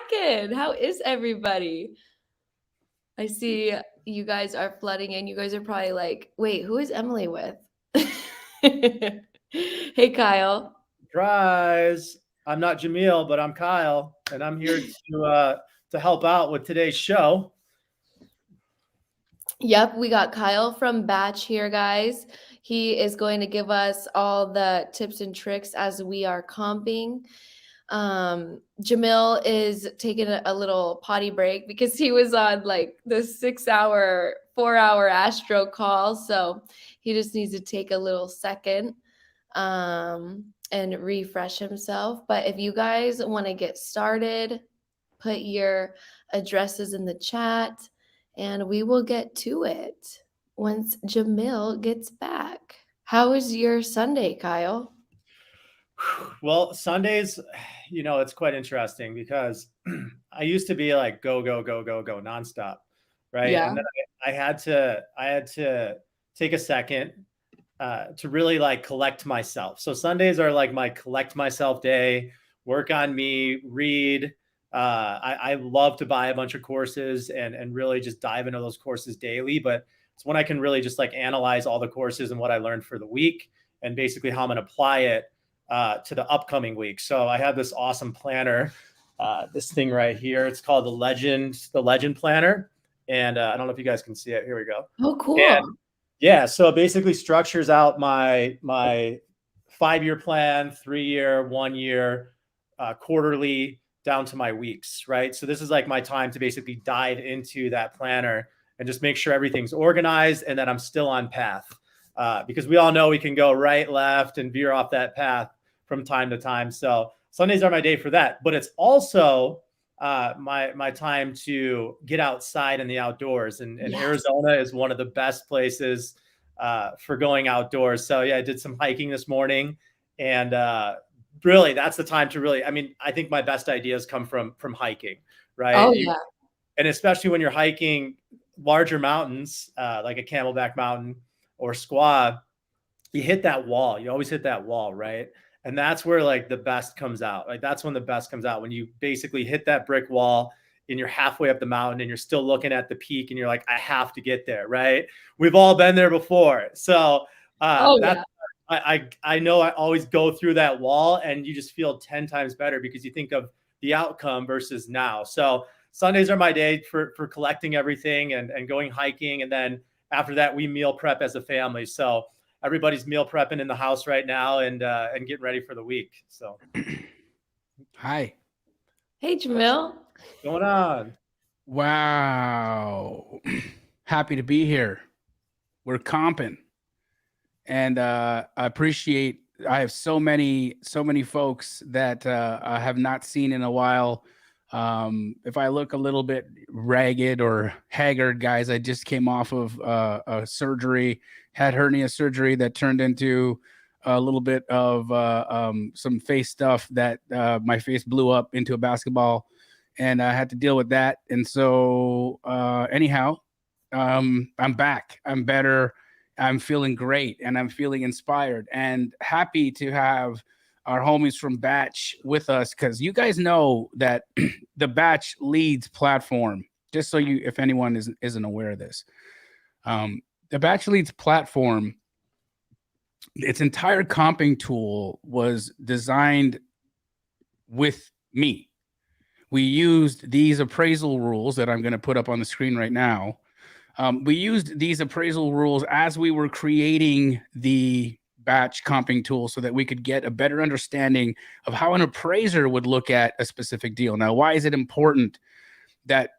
cracking? How is everybody? I see you guys are flooding in. You guys are probably like, wait, who is Emily with? Hey, Kyle. Surprise! I'm not Jamil, but I'm Kyle, and I'm here to help out with today's show. Yep, we got Kyle from Batch here, guys. He is going to give us all the tips and tricks as we are comping. Jamil is taking a little potty break because he was on like the 6 hour, 4 hour Astro call. So he just needs to take a little second and refresh himself. But if you guys want to get started, put your addresses in the chat and we will get to it once Jamil gets back. How was your Sunday, Kyle? Well, Sundays, it's quite interesting because I used to be like go go go go go nonstop, right? Yeah. And then I had to take a second to really like collect myself. So Sundays are like my collect myself day. Work on me, read. I love to buy a bunch of courses and really just dive into those courses daily. But it's when I can really just like analyze all the courses and what I learned for the week and basically how I'm going to apply it to the upcoming week. So I have this awesome planner, this thing right here. It's called the Legend Planner. And I don't know if you guys can see it. Here we go. Oh, cool. And yeah, so it basically structures out my 5-year plan, 3-year, 1-year, quarterly, down to my weeks, right? So this is like my time to basically dive into that planner and just make sure everything's organized and that I'm still on path. Because we all know we can go right, left, and veer off that path from time to time. So Sundays are my day for that. But it's also my time to get outside in the outdoors. And Yes. Arizona is one of the best places for going outdoors. So yeah, I did some hiking this morning, and really that's the time to really, I think my best ideas come from hiking, right? Oh, yeah. And especially when you're hiking larger mountains, like a Camelback Mountain or Squaw, you hit that wall. You always hit that wall, right? And that's where like the best comes out. Like that's when the best comes out, when you basically hit that brick wall and you're halfway up the mountain and you're still looking at the peak and you're like, I have to get there, right? We've all been there before. So that's, I know I always go through that wall and you just feel 10 times better because you think of the outcome versus now. So Sundays are my day for collecting everything and going hiking. And then after that, we meal prep as a family. So everybody's meal prepping in the house right now and getting ready for the week. So, hi. Hey, Jamil. What's going on? Wow. Happy to be here. We're comping. And I appreciate, I have so many folks that I have not seen in a while. If I look a little bit ragged or haggard, guys, I just came off of a surgery, had hernia surgery that turned into a little bit of some face stuff that my face blew up into a basketball, and I had to deal with that. And so anyhow, I'm back. I'm better. I'm feeling great, and I'm feeling inspired and happy to have our homies from Batch with us, because you guys know that the Batch Leads platform, just so you, if anyone isn't aware of this, the Batch Leads platform, its entire comping tool was designed with me. We used these appraisal rules that I'm going to put up on the screen right now. We used these appraisal rules as we were creating the Batch comping tool so that we could get a better understanding of how an appraiser would look at a specific deal. Now, why is it important that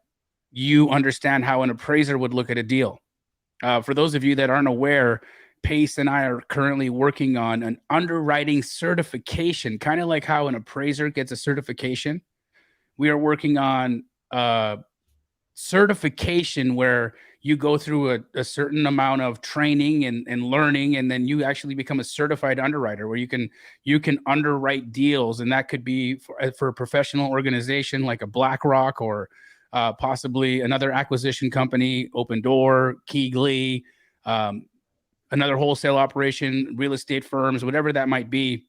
you understand how an appraiser would look at a deal? For those of you that aren't aware, Pace and I are currently working on an underwriting certification, kind of like how an appraiser gets a certification. We are working on certification where you go through a certain amount of training and learning, and then you actually become a certified underwriter where you can underwrite deals. And that could be for a professional organization like a BlackRock or possibly another acquisition company, Open Door, Keegley, another wholesale operation, real estate firms, whatever that might be.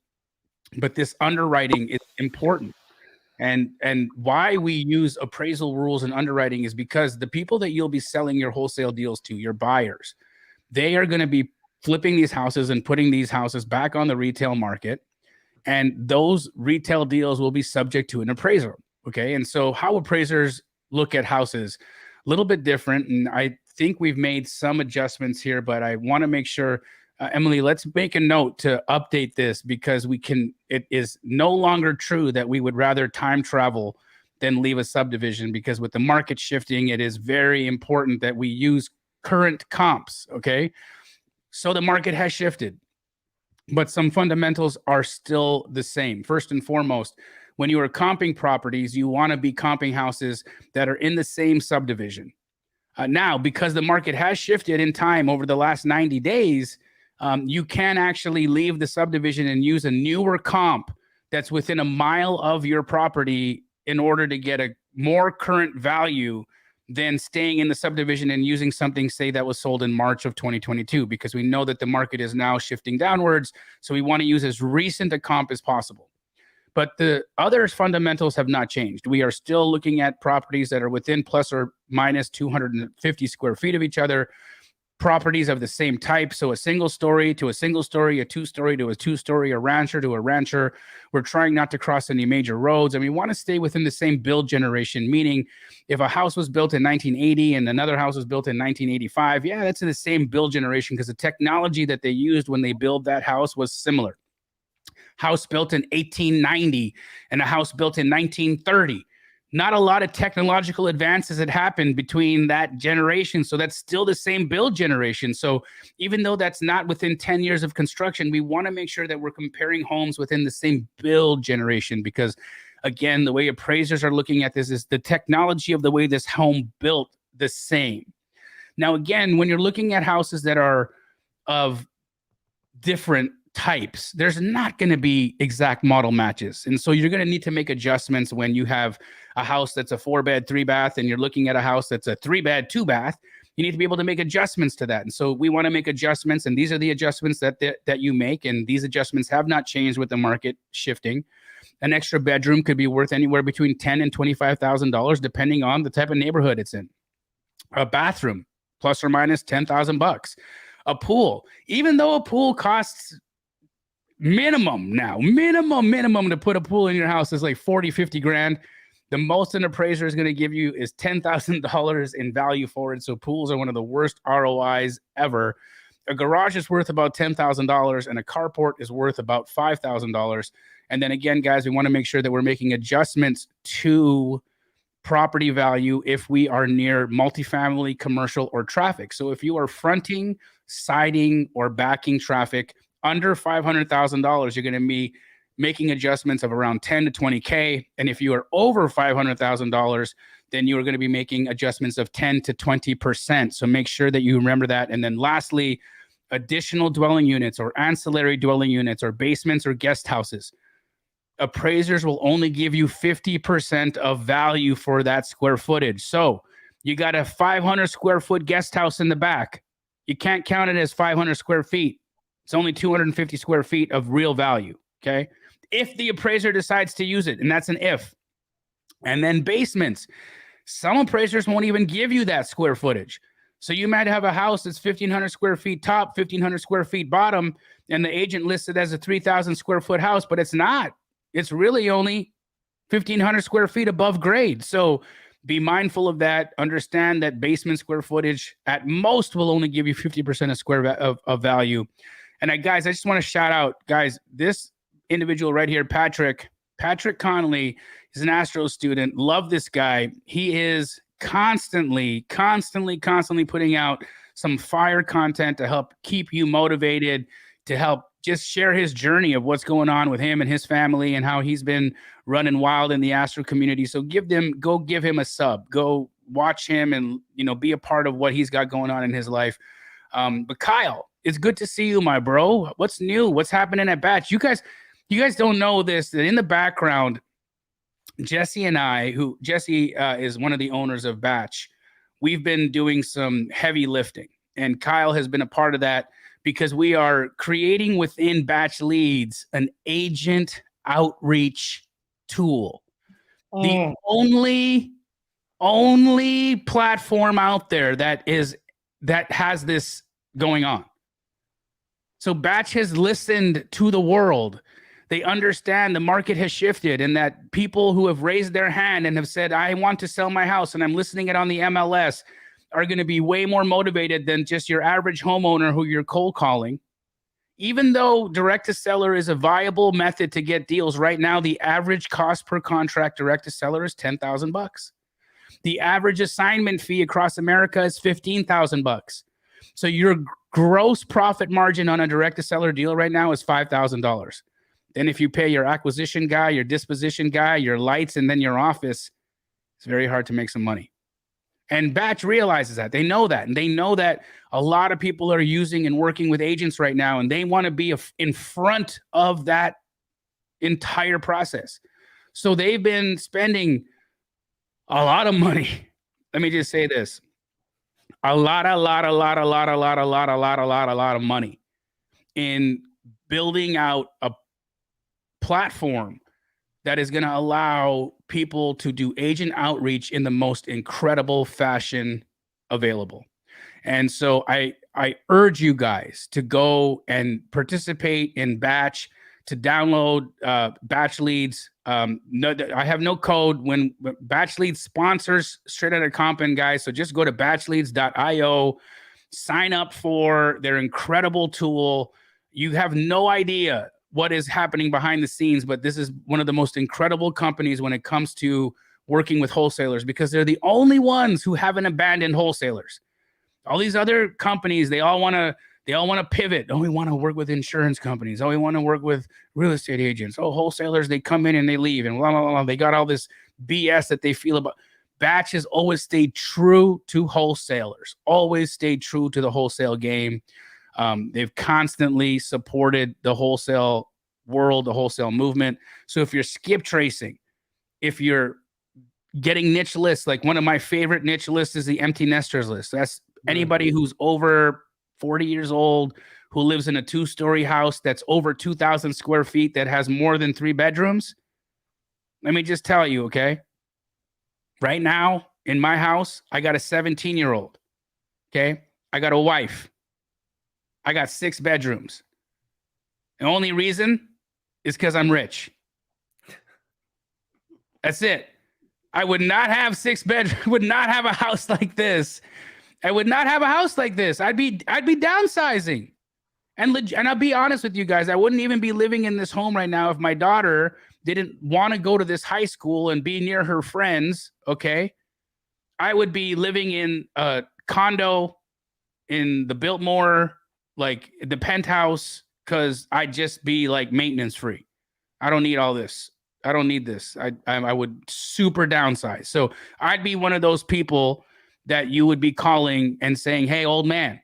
But this underwriting is important. And why we use appraisal rules and underwriting is because the people that you'll be selling your wholesale deals to, your buyers, they are going to be flipping these houses and putting these houses back on the retail market. And those retail deals will be subject to an appraisal. Okay. And so how appraisers look at houses, a little bit different. And I think we've made some adjustments here, but I want to make sure, Emily, let's make a note to update this, because it is no longer true that we would rather time travel than leave a subdivision, because with the market shifting, it is very important that we use current comps. Okay. So the market has shifted, but some fundamentals are still the same. First and foremost, when you are comping properties, you want to be comping houses that are in the same subdivision. Now, because the market has shifted in time over the last 90 days, you can actually leave the subdivision and use a newer comp that's within a mile of your property in order to get a more current value than staying in the subdivision and using something, say, that was sold in March of 2022, because we know that the market is now shifting downwards. So we want to use as recent a comp as possible. But the other fundamentals have not changed. We are still looking at properties that are within plus or minus 250 square feet of each other, properties of the same type. So a single story to a single story, a two-story to a two-story, a rancher to a rancher. We're trying not to cross any major roads. And we want to stay within the same build generation, meaning if a house was built in 1980 and another house was built in 1985, yeah, that's in the same build generation, because the technology that they used when they built that house was similar. House built in 1890 and a house built in 1930. Not a lot of technological advances had happened between that generation. So that's still the same build generation. So even though that's not within 10 years of construction, we want to make sure that we're comparing homes within the same build generation, because again, the way appraisers are looking at this is the technology of the way this home built the same. Now, again, when you're looking at houses that are of different types, there's not going to be exact model matches. And so you're going to need to make adjustments when you have a house that's a 4-bed, 3-bath, and you're looking at a house that's a 3-bed, 2-bath. You need to be able to make adjustments to that. And so we want to make adjustments, and these are the adjustments that you make. And these adjustments have not changed with the market shifting. An extra bedroom could be worth anywhere between $10,000 and $25,000, depending on the type of neighborhood it's in. A bathroom, plus or minus $10,000. A pool, even though a pool costs minimum to put a pool in your house is like 40, 50 grand. The most an appraiser is going to give you is $10,000 in value for it. So pools are one of the worst ROIs ever. A garage is worth about $10,000 and a carport is worth about $5,000. And then again, guys, we want to make sure that we're making adjustments to property value if we are near multifamily, commercial, or traffic. So if you are fronting, siding, or backing traffic under $500,000, you're going to be making adjustments of around 10 to 20K. And if you are over $500,000, then you are going to be making adjustments of 10 to 20%. So make sure that you remember that. And then lastly, additional dwelling units or ancillary dwelling units or basements or guest houses. Appraisers will only give you 50% of value for that square footage. So you got a 500 square foot guest house in the back. You can't count it as 500 square feet. It's only 250 square feet of real value, okay? If the appraiser decides to use it, and that's an if. And then basements. Some appraisers won't even give you that square footage. So you might have a house that's 1,500 square feet top, 1,500 square feet bottom, and the agent listed as a 3,000 square foot house, but it's not. It's really only 1,500 square feet above grade. So be mindful of that. Understand that basement square footage at most will only give you 50% of value. And guys, I just want to shout out, guys, this individual right here, Patrick Connolly, is an Astro student. Love this guy. He is constantly putting out some fire content to help keep you motivated, to help just share his journey of what's going on with him and his family and how he's been running wild in the Astro community. So go give him a sub. Go watch him and, be a part of what he's got going on in his life. But Kyle, it's good to see you, my bro. What's new? What's happening at Batch? You guys don't know this, that in the background, Jesse and I, Jesse is one of the owners of Batch, we've been doing some heavy lifting. And Kyle has been a part of that because we are creating within Batch Leads an agent outreach tool. The only platform out there that has this going on. So Batch has listened to the world. They understand the market has shifted and that people who have raised their hand and have said, I want to sell my house and I'm listing it on the MLS are going to be way more motivated than just your average homeowner who you're cold calling. Even though direct to seller is a viable method to get deals right now, the average cost per contract direct to seller is $10,000. The average assignment fee across America is $15,000. So your gross profit margin on a direct to seller deal right now is $5,000. Then if you pay your acquisition guy, your disposition guy, your lights, and then your office, it's very hard to make some money. And Batch realizes that. They know that. And they know that a lot of people are using and working with agents right now, and they want to be in front of that entire process. So they've been spending a lot of money. Let me just say this. A lot of money in building out a platform that is going to allow people to do agent outreach in the most incredible fashion available. And so I urge you guys to go and participate in Batch, to download Batch Leads. No, I have no code when Batch Leads sponsors Straight Outta Compin, guys. So just go to batchleads.io, sign up for their incredible tool. You have no idea what is happening behind the scenes, but this is one of the most incredible companies when it comes to working with wholesalers, because they're the only ones who haven't abandoned wholesalers. All these other companies, they all want to pivot. Oh, we want to work with insurance companies. Oh, we want to work with real estate agents. Oh, wholesalers, they come in and they leave, and blah, blah, blah. They got all this BS that they feel about. Batch has always stayed true to wholesalers, always stayed true to the wholesale game. They've constantly supported the wholesale world, the wholesale movement. So if you're skip tracing, if you're getting niche lists, like one of my favorite niche lists is the empty nesters list. That's anybody who's over 40 years old, who lives in a 2-story house that's over 2,000 square feet, that has more than 3 bedrooms. Let me just tell you, okay? Right now in my house, I got a 17-year-old. Okay. I got a wife. I got 6 bedrooms. The only reason is because I'm rich. That's it. I would not have 6 bedrooms, would not have a house like this. I would not have a house like this. I'd be downsizing. And I'll be honest with you guys, I wouldn't even be living in this home right now if my daughter didn't want to go to this high school and be near her friends, okay? I would be living in a condo in the Biltmore, like the penthouse, because I'd just be like maintenance free. I don't need all this. I don't need this. I would super downsize. So I'd be one of those people that you would be calling and saying, hey, old man,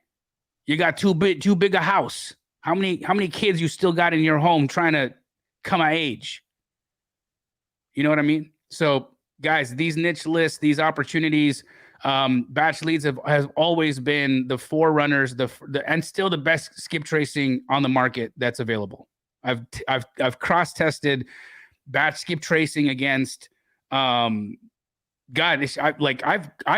you got too big a house. How many kids you still got in your home trying to come of age? You know what I mean? So guys, these niche lists, these opportunities, Batch Leads has always been the forerunners, and still the best skip tracing on the market that's available. I've cross tested Batch skip tracing against I've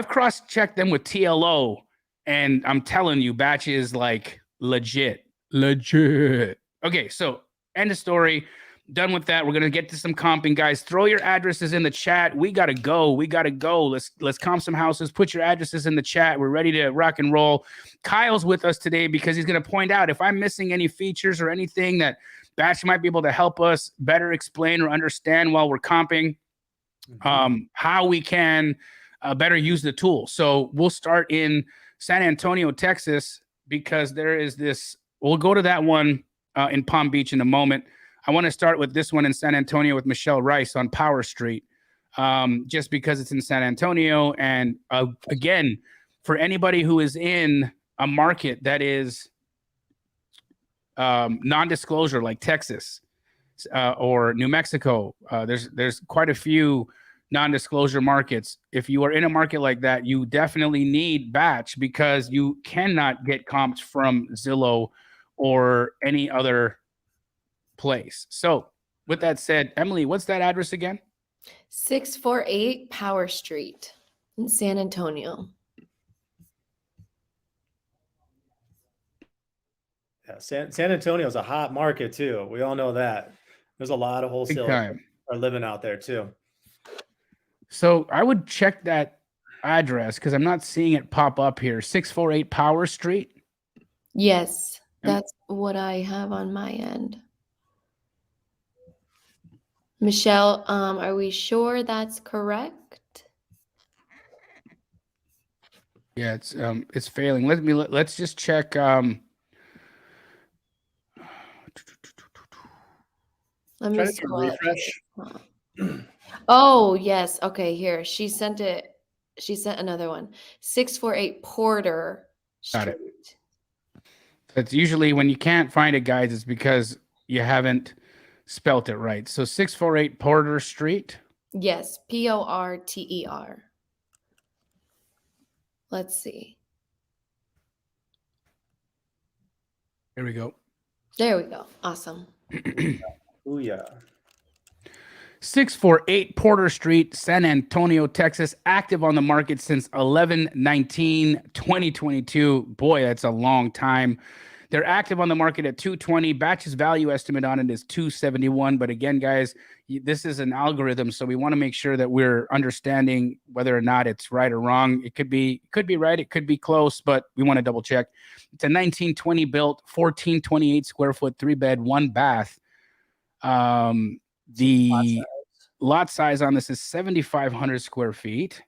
cross checked them with TLO, and I'm telling you, Batch is like legit. Okay, so end of story. Done with that. We're gonna get to some comping, guys. Throw your addresses in the chat. We gotta go. Let's comp some houses. Put your addresses in the chat. We're ready to rock and roll. Kyle's with us today because he's gonna point out if I'm missing any features or anything that Batch might be able to help us better explain or understand while we're comping, how we can better use the tool. So we'll start in San Antonio, Texas, because there is this. We'll go to that one in Palm Beach in a moment. I want to start with this one in San Antonio with Michelle Rice on Power Street, just because it's in San Antonio. And again, for anybody who is in a market that is non-disclosure like Texas or New Mexico, there's quite a few non-disclosure markets. If you are in a market like that, you definitely need Batch, because you cannot get comps from Zillow or any other place. So with that said, Emily, what's that address again? 648 Power Street in San Antonio. Yeah, San Antonio is a hot market too. We all know that. There's a lot of Big wholesalers time. are living out there too. So I would check that address because I'm not seeing it pop up here. 648 Power Street. Yes, Yep. that's what I have on my end. Michelle, are we sure that's correct? Yeah, it's failing. Let's just check. Let me Try to scroll up refresh. here. Oh, yes. Okay, here. She sent it. She sent another one. 648 Porter Got it. Street. That's usually when you can't find it, guys, it's because you haven't spelt it right. So 648 Porter Street. Yes, Porter. Let's see. Here we go. There we go. Awesome. Oh yeah. 648 Porter Street, San Antonio, Texas, active on the market since 11/19/2022. Boy, that's a long time. They're active on the market at 220. Batch's value estimate on it is 271. But again, guys, this is an algorithm, so we want to make sure that we're understanding whether or not it's right or wrong. It could be right, it could be close, but we want to double check. It's a 1920 built, 1428 square foot, 3-bed, 1-bath. The lot size on this is 7,500 square feet.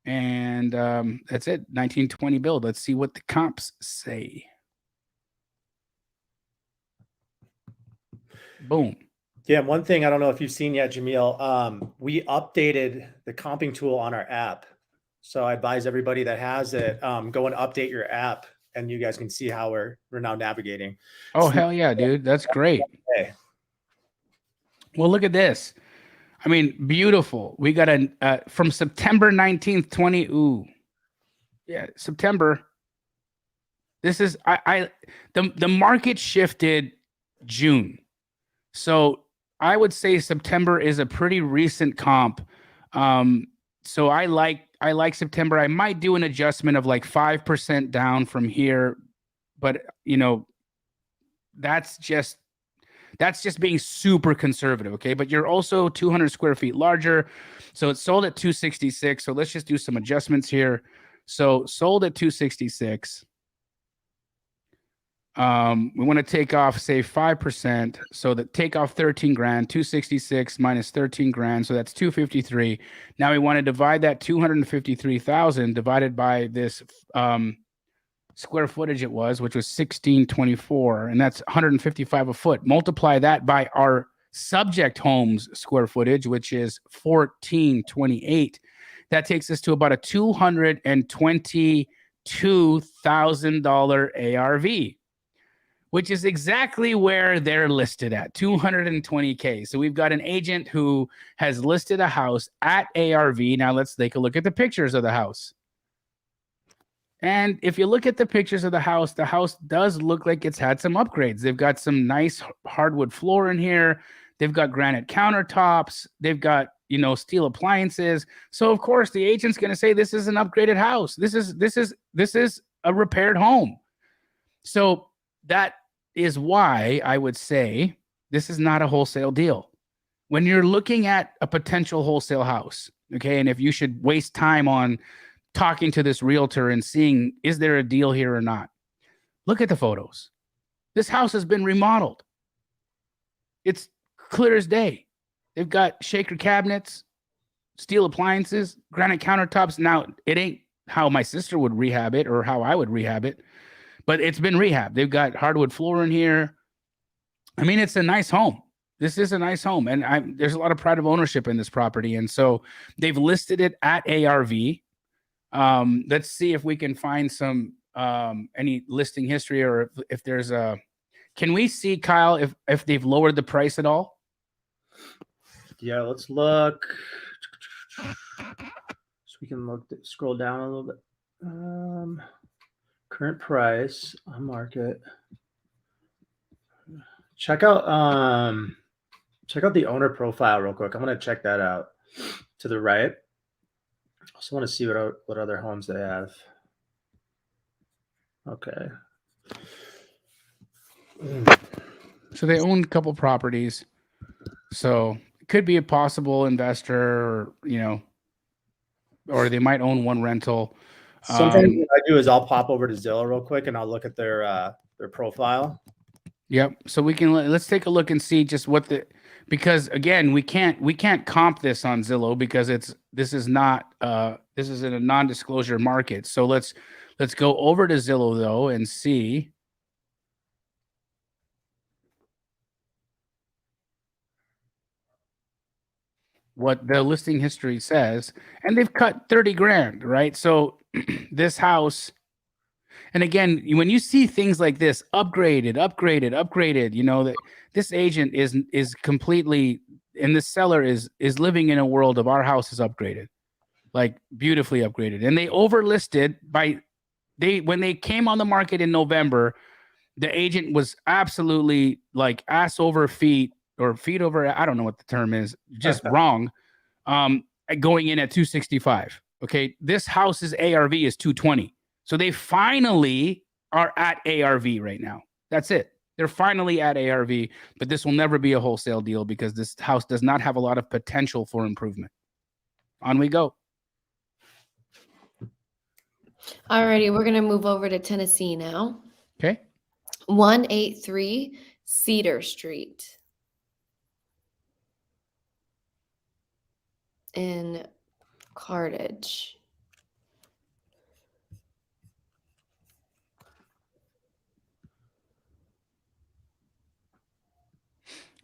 And that's it, 1920 build. Let's see what the comps say. Boom. Yeah, one thing I don't know if you've seen yet, Jamil, we updated the comping tool on our app. So I advise everybody that has it, go and update your app and you guys can see how we're now navigating. Oh, hell yeah, dude. That's great. Okay. Well, look at this. I mean, beautiful. We got a from September 19th, 20. Ooh. Yeah, September. This is the market shifted June. So I would say September is a pretty recent comp. So I like September. I might do an adjustment of like 5% down from here, but you know, that's just being super conservative, okay? But you're also 200 square feet larger. So it's sold at 266. So let's just do some adjustments here. So sold at 266. We want to take off, say 5%. So that take off 13 grand, 266 minus 13 grand. So that's 253. Now we want to divide that 253,000 divided by this square footage it was, which was 1624, and that's 155 a foot. Multiply that by our subject home's square footage, which is 1428. That takes us to about a $222,000 ARV, which is exactly where they're listed at, 220K. So we've got an agent who has listed a house at ARV. Now let's take a look at the pictures of the house. And if you look at the pictures of the house does look like it's had some upgrades. They've got some nice hardwood floor in here. They've got granite countertops. They've got, you know, steel appliances. So of course the agent's going to say this is an upgraded house. This is a repaired home. So that is why I would say this is not a wholesale deal. When you're looking at a potential wholesale house, okay, and if you should waste time on talking to this realtor and seeing, is there a deal here or not? Look at the photos. This house has been remodeled. It's clear as day. They've got shaker cabinets, steel appliances, granite countertops. Now, it ain't how my sister would rehab it or how I would rehab it, but it's been rehabbed. They've got hardwood floor in here. I mean, it's a nice home. This is a nice home. And there's a lot of pride of ownership in this property. And so they've listed it at ARV. Let's see if we can find some any listing history or if there's a. Can we see, Kyle, if they've lowered the price at all? Yeah, let's look. So we can look, scroll down a little bit. Current price on market. Check out Check out the owner profile real quick. I'm going to check that out to the right. I also want to see what other homes they have. Okay. So they own a couple properties. So it could be a possible investor, or, or they might own one rental. Sometimes what I do is I'll pop over to Zillow real quick and I'll look at their profile. Yep. So let's take a look and see just because again, we can't comp this on Zillow because this is in a non-disclosure market. So let's go over to Zillow though and see what the listing history says. And they've cut 30 grand, right? So this house, and again, when you see things like this, upgraded, that this agent is completely, and the seller is living in a world of our house is upgraded, like beautifully upgraded. And they overlisted when they came on the market in November, the agent was absolutely like ass over feet or feet over, I don't know what the term is, just wrong, going in at 265. Okay, this house's ARV is 220. So they finally are at ARV right now. That's it. They're finally at ARV, but this will never be a wholesale deal because this house does not have a lot of potential for improvement. On we go. Alrighty, we're gonna move over to Tennessee now. Okay. 183 Cedar Street in Carthage.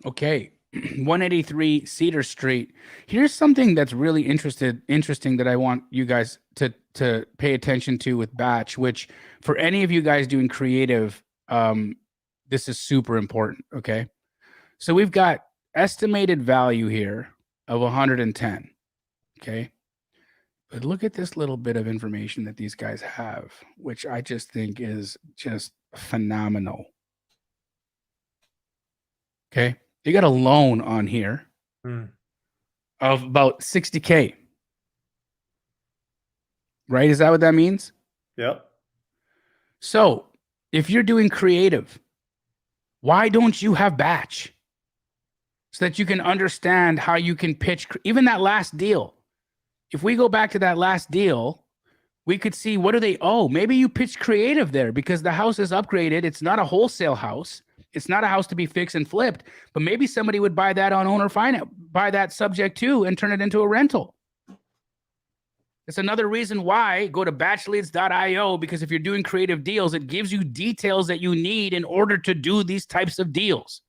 Okay. 183 Cedar Street. Here's something that's really interesting that I want you guys to pay attention to with batch, which for any of you guys doing creative, this is super important. Okay. So we've got estimated value here of 110. Okay. But look at this little bit of information that these guys have, which I just think is just phenomenal. Okay. You got a loan on here of about 60K. Right? Is that what that means? Yep. So if you're doing creative, why don't you have batch? So that you can understand how you can pitch even that last deal. If we go back to that last deal, we could see what do they owe. Maybe you pitch creative there because the house is upgraded. It's not a wholesale house. It's not a house to be fixed and flipped, but maybe somebody would buy that on owner finance, buy that subject to, and turn it into a rental. It's another reason why go to batchleads.io, because if you're doing creative deals, it gives you details that you need in order to do these types of deals.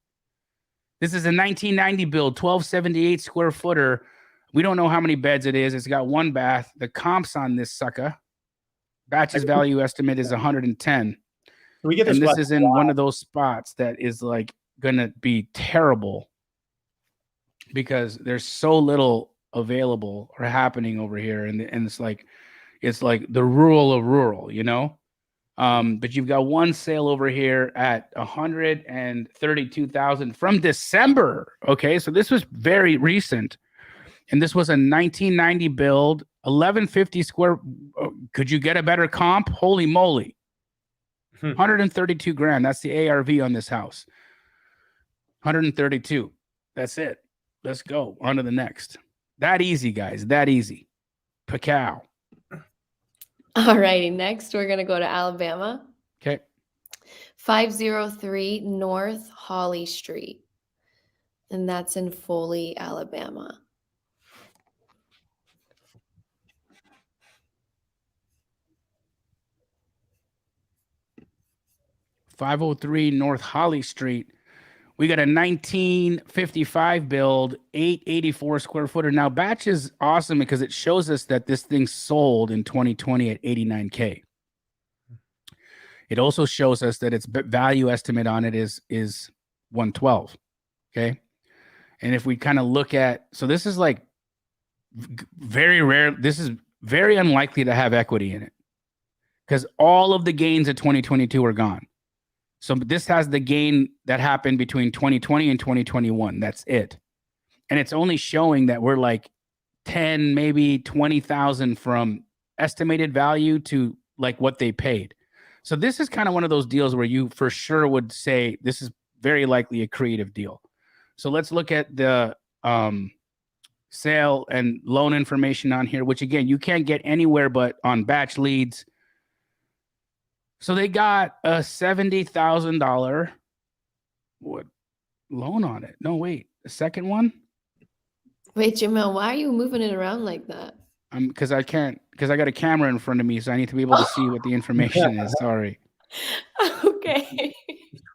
This is a 1990 build, 1278 square footer. We don't know how many beds it is. It's got one bath. The comps on this sucker, batch's value estimate is 110. We get and this is in one of those spots that is like gonna be terrible because there's so little available or happening over here, and it's like the rural of rural, but you've got one sale over here at 132,000 from December. Okay, so this was very recent, and this was a 1990 build, 1150 square. Could you get a better comp? Holy moly. 132 grand. That's the ARV on this house. 132. That's it. Let's go on to the next. That easy, guys. That easy. Pacow. All righty. Next, we're going to go to Alabama. Okay. 503 North Holly Street. And that's in Foley, Alabama. .503 North Holly Street. We got a 1955 build, 884 square footer. Now, batch is awesome because it shows us that this thing sold in 2020 at 89K. It also shows us that its value estimate on it is 112. Okay. And if we kind of look at, so this is like very rare. This is very unlikely to have equity in it because all of the gains of 2022 are gone. So this has the gain that happened between 2020 and 2021. That's it. and it's only showing that we're like 10, maybe 20,000 from estimated value to like what they paid. So this is kind of one of those deals where you for sure would say this is very likely a creative deal. So let's look at the sale and loan information on here, which again, you can't get anywhere but on batch leads. So they got a $70,000 loan on it. No, wait, the second one? Wait, Jamil, why are you moving it around like that? Because I can't, because I got a camera in front of me, so I need to be able to see what the information is. Sorry. Okay.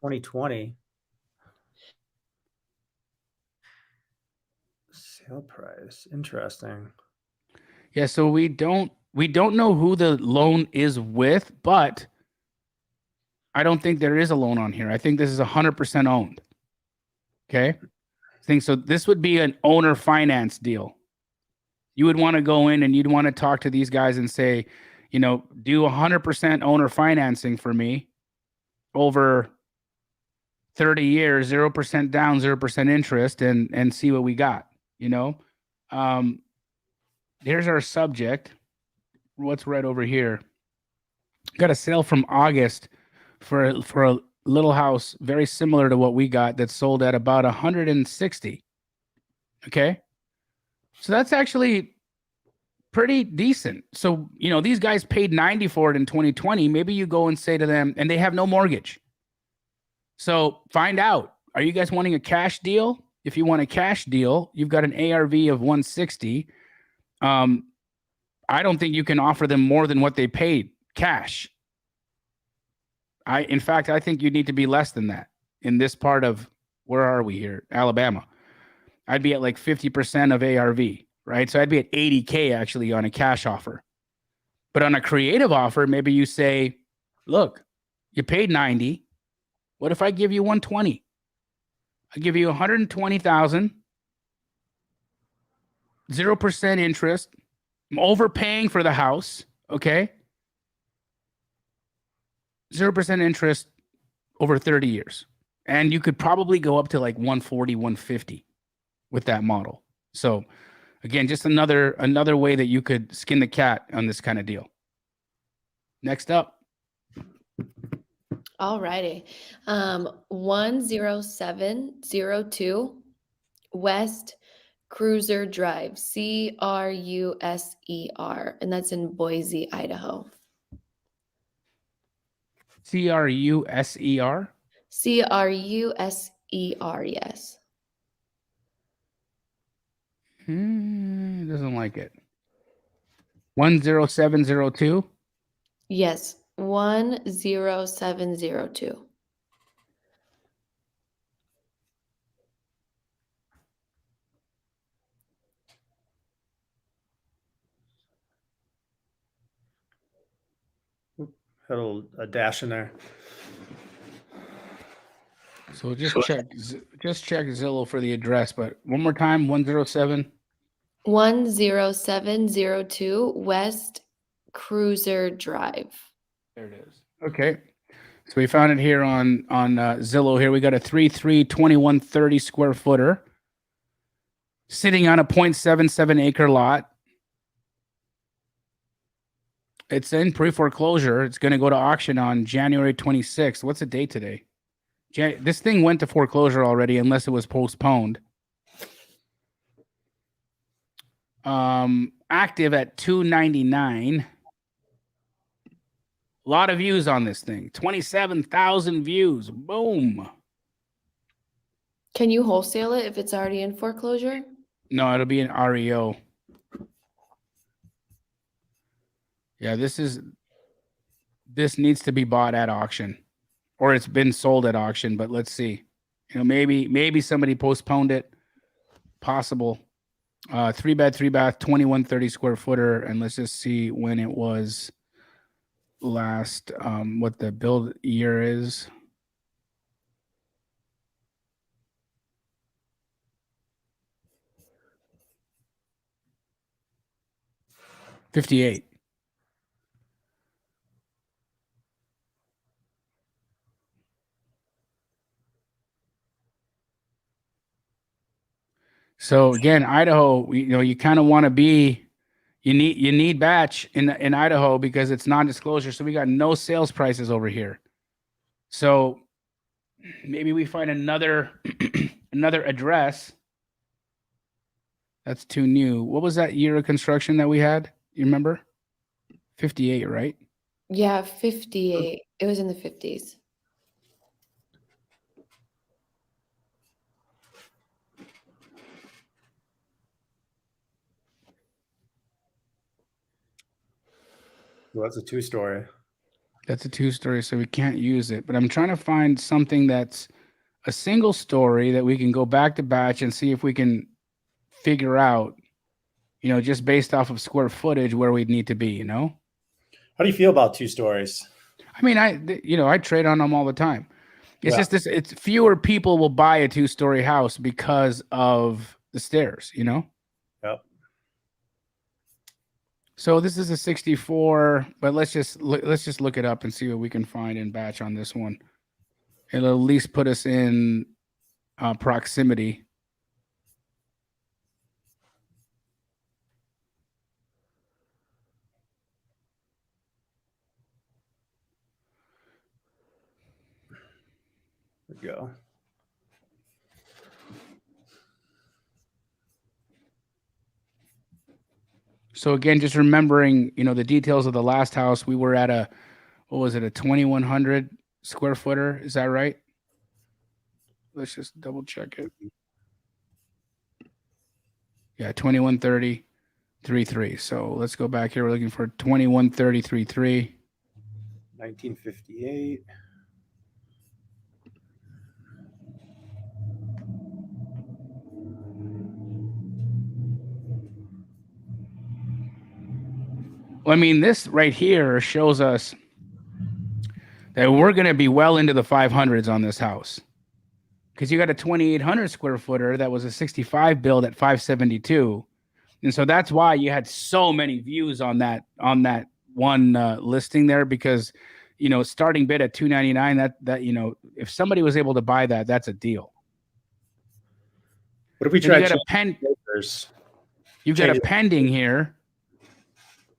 2020 sale price. Interesting. Yeah, so we don't know who the loan is with, but I don't think there is a loan on here. I think this is 100% owned. Okay. I think so. This would be an owner finance deal. You would want to go in and you'd want to talk to these guys and say, you know, do 100% owner financing for me over 30 years, 0% down, 0% interest, and see what we got, you know? Here's our subject. What's right over here? Got a sale from August for a little house very similar to what we got that sold at about 160. Okay. So that's actually pretty decent. So, you know, these guys paid 90 for it in 2020. Maybe you go and say to them, and they have no mortgage. So find out, are you guys wanting a cash deal? If you want a cash deal, you've got an ARV of 160. I don't think you can offer them more than what they paid cash. In fact, I think you need to be less than that in this part of, where are we here? Alabama. I'd be at like 50% of ARV, right? So I'd be at 80K actually on a cash offer. But on a creative offer, maybe you say, look, you paid 90. What if I give you 120? I give you 120,000, 0% interest. I'm overpaying for the house, okay? 0% interest over 30 years. And you could probably go up to like 140, 150 with that model. So again, just another way that you could skin the cat on this kind of deal. Next up. All righty. 10702 West Cruiser Drive, Cruser, and that's in Boise, Idaho. Cruser? Cruser, yes. Doesn't like it. 10702? Yes, 10702. Had a dash in there. So just check Zillow for the address, but one more time, 107. 10702 West Cruiser Drive. There it is. Okay. So we found it here on Zillow here. We got a 2130 square footer sitting on a 0.77 acre lot. It's in pre-foreclosure. It's going to go to auction on January 26th. What's the date today? This thing went to foreclosure already, unless it was postponed. Active at 299. A lot of views on this thing. 27,000 views. Boom. Can you wholesale it if it's already in foreclosure? No, it'll be an REO. Yeah, this needs to be bought at auction, or it's been sold at auction, but let's see. You know, maybe somebody postponed it. Possible. 3-bed, 3-bath, 2130 square footer, and let's just see when it was last, what the build year is. '58. So again, Idaho, you kind of want to be, you need batch in Idaho because it's non-disclosure. So we got no sales prices over here. So maybe we find another another address. That's too new. What was that year of construction that we had? You remember? 58, right? Yeah, 58. It was in the 50s. Well, that's a 2-story. That's a 2-story, so we can't use it. But I'm trying to find something that's a single story that we can go back to batch and see if we can figure out, just based off of square footage where we'd need to be, How do you feel about 2 stories? I mean, I trade on them all the time. It's Yeah. just this, it's fewer people will buy a 2-story house because of the stairs, Yep. So this is a 64, but let's just look it up and see what we can find in batch on this one. It'll at least put us in proximity. There we go. So again, just remembering, the details of the last house, we were at a 2,100 square footer. Is that right? Let's just double check it. Yeah, 2130.33. So let's go back here. We're looking for 2130.33. 1958. Well, I mean, this right here shows us that we're going to be well into the 500s on this house, because you got a 2,800 square footer that was a 65 build at 572, and so that's why you had so many views on that one listing there, because starting bid at 299, that if somebody was able to buy that, that's a deal. What if we Then try you got you a pending here,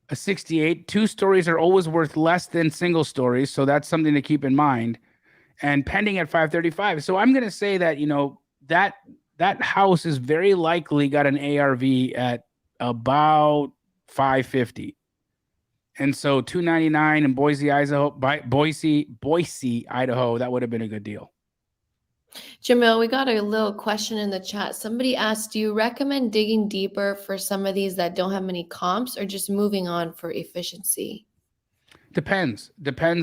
a 68. 2 stories are always worth less than single stories, so that's something to keep in mind. And pending at 535. So I'm going to say that that house is very likely got an ARV at about 550. And so 299 in Boise, Idaho, that would have been a good deal. Jamil, we got a little question in the chat. Somebody asked, do you recommend digging deeper for some of these that don't have many comps, or just moving on for efficiency? Depends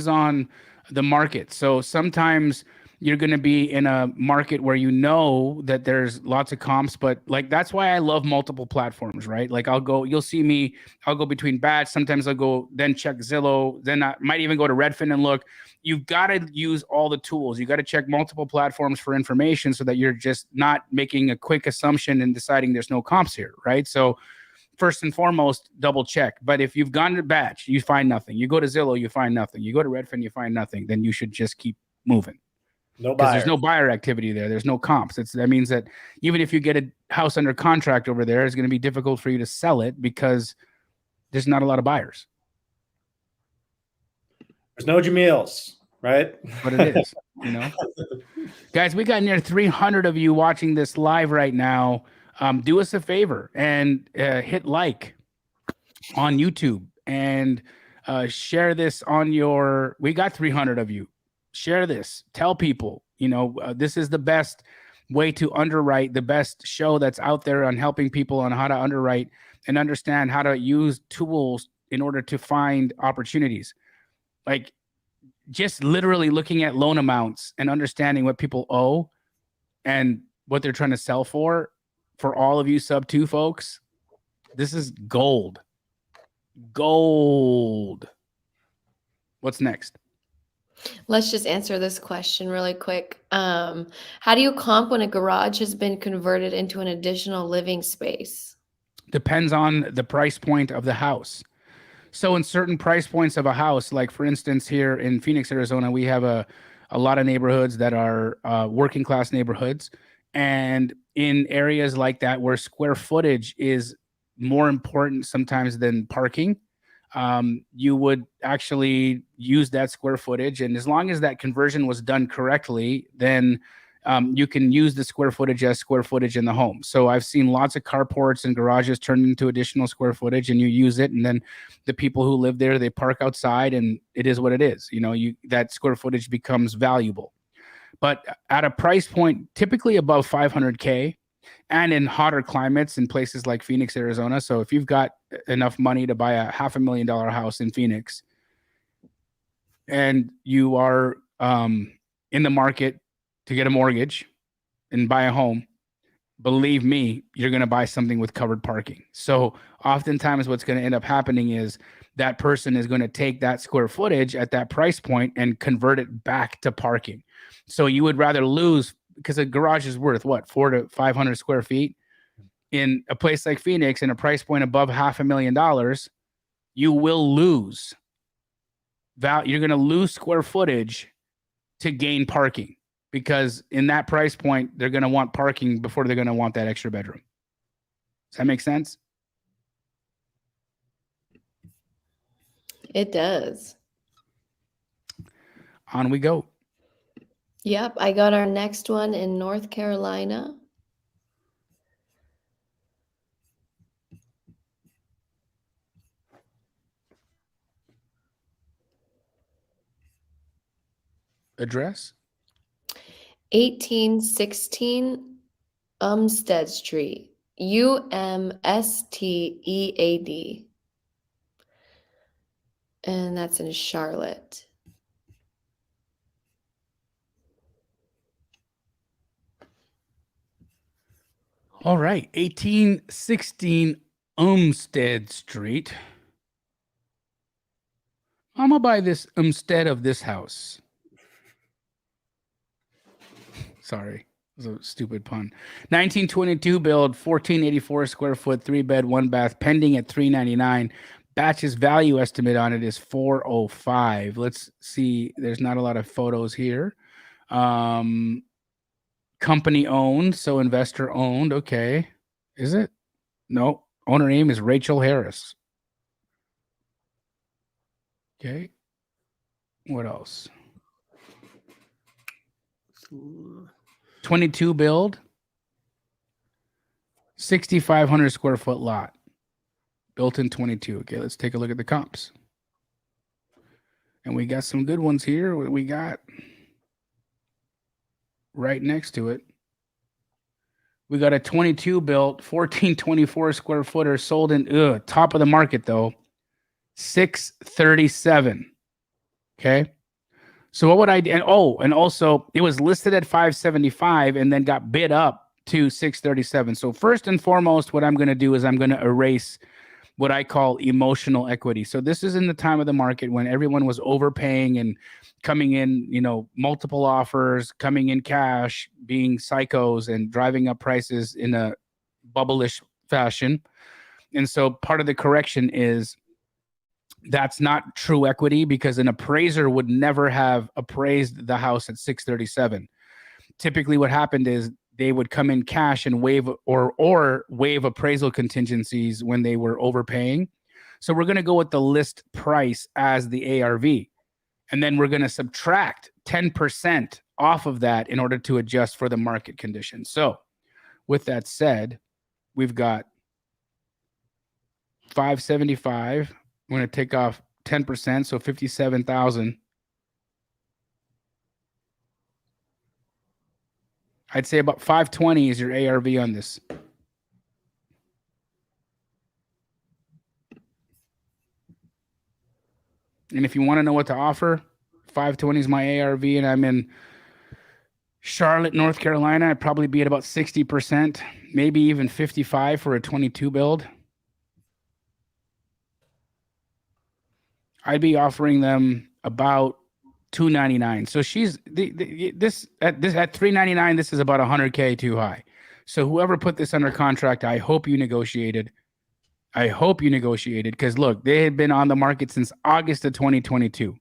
on the market. So sometimes you're going to be in a market where that there's lots of comps, but that's why I love multiple platforms, right? You'll see me, I'll go between batch. Sometimes I'll go, then check Zillow. Then I might even go to Redfin and look. You've got to use all the tools. You got to check multiple platforms for information so that you're just not making a quick assumption and deciding there's no comps here, right? So first and foremost, double check. But if you've gone to batch, you find nothing. You go to Zillow, you find nothing. You go to Redfin, you find nothing. Then you should just keep moving. No buyer. Because there's no buyer activity there. There's no comps. That means that even if you get a house under contract over there, it's going to be difficult for you to sell it because there's not a lot of buyers. There's no Jamils, right? But it is, Guys, we got near 300 of you watching this live right now. Do us a favor and hit like on YouTube and share this on we got 300 of you. Share this. Tell people, this is the best way to underwrite, the best show that's out there on helping people on how to underwrite and understand how to use tools in order to find opportunities. Just literally looking at loan amounts and understanding what people owe and what they're trying to sell for all of you sub 2 folks, this is gold. What's next? Let's just answer this question really quick. How do you comp when a garage has been converted into an additional living space? Depends on the price point of the house. So in certain price points of a house, like for instance, here in Phoenix, Arizona, we have a lot of neighborhoods that are working class neighborhoods. And in areas like that where square footage is more important sometimes than parking, you would actually use that square footage. And as long as that conversion was done correctly, then you can use the square footage as square footage in the home. So I've seen lots of carports and garages turned into additional square footage, and you use it. And then the people who live there, they park outside, and it is what it is. You know, that square footage becomes valuable. But at a price point typically above 500K, and in hotter climates in places like Phoenix, Arizona. So if you've got enough money to buy a $500,000 house in Phoenix, and you are in the market to get a mortgage and buy a home, believe me, you're going to buy something with covered parking. So oftentimes what's going to end up happening is that person is going to take that square footage at that price point and convert it back to parking. So you would rather lose, because a garage is worth what, 400 to 500 square feet in a place like Phoenix, and a price point above $500,000, you will lose value. You're going to lose square footage to gain parking, because in that price point, they're going to want parking before they're going to want that extra bedroom. Does that make sense? It does. On we go. Yep, I got our next one in North Carolina. Address? 1816 Umstead Street, Umstead. And that's in Charlotte. All right, 1816 Umstead Street. I'm gonna buy this instead of this house. Sorry, it was a stupid pun. 1922 build, 1484 square foot, 3-bed, 1-bath, pending at $399. Batch's value estimate on it is $405. Let's see. There's not a lot of photos here. Company owned, so investor owned. Okay. Is it? No. Owner name is Rachel Harris. Okay. What else? 22 build. 6,500 square foot lot. Built in 22. Okay, let's take a look at the comps. And we got some good ones here. What we got right next to it, we got a 22 built, 1424 square footer, sold in top of the market though, 637. Okay. So what would I do? And also it was listed at 575 and then got bid up to 637. So first and foremost, what I'm going to do is I'm going to erase what I call emotional equity. So this is in the time of the market when everyone was overpaying and coming in, multiple offers, coming in cash, being psychos and driving up prices in a bubblish fashion. And so part of the correction is that's not true equity, because an appraiser would never have appraised the house at 637. Typically what happened is they would come in cash and waive or waive appraisal contingencies when they were overpaying. So we're going to go with the list price as the ARV. And then we're going to subtract 10% off of that in order to adjust for the market conditions. So with that said, we've got 575. I'm going to take off 10%, so 57,000. I'd say about 520 is your ARV on this. And if you want to know what to offer, 520 is my ARV, and I'm in Charlotte, North Carolina. I'd probably be at about 60%, maybe even 55 for a 22 build. I'd be offering them about $299. So she's this at 399. This is about 100K too high. So whoever put this under contract, I hope you negotiated. Because look, they had been on the market since August of 2022.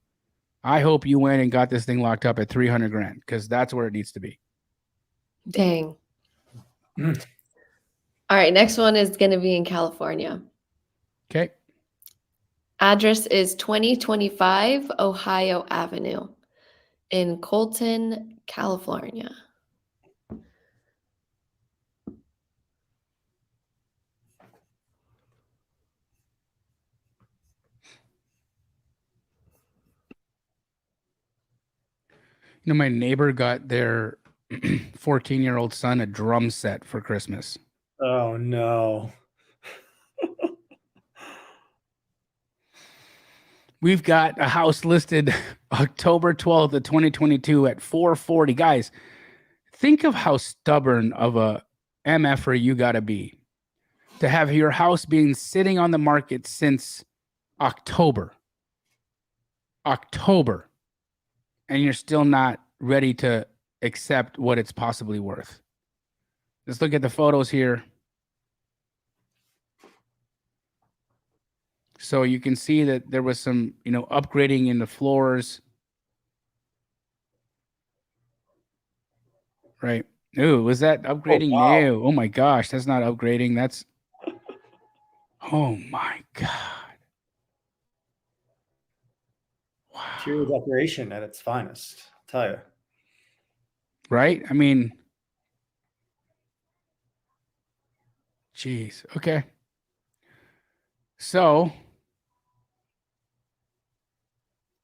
I hope you went and got this thing locked up at 300 grand, because that's where it needs to be. Dang. Mm. All right, next one is going to be in California. Okay. Address is 2025 Ohio Avenue in Colton, California. You know, my neighbor got their 14-year-old son a drum set for Christmas. Oh no. We've got a house listed October 12th of 2022 at 440. Guys, think of how stubborn of a MFer you got to be to have your house being sitting on the market since October, and you're still not ready to accept what it's possibly worth. Let's look at the photos here. So you can see that there was some, upgrading in the floors. Right. Ooh, was that upgrading? wow. No. Oh my gosh, that's not upgrading. That's, oh my God. Wow. Pure decoration at its finest, I'll tell you. Right? I mean, geez. Okay. So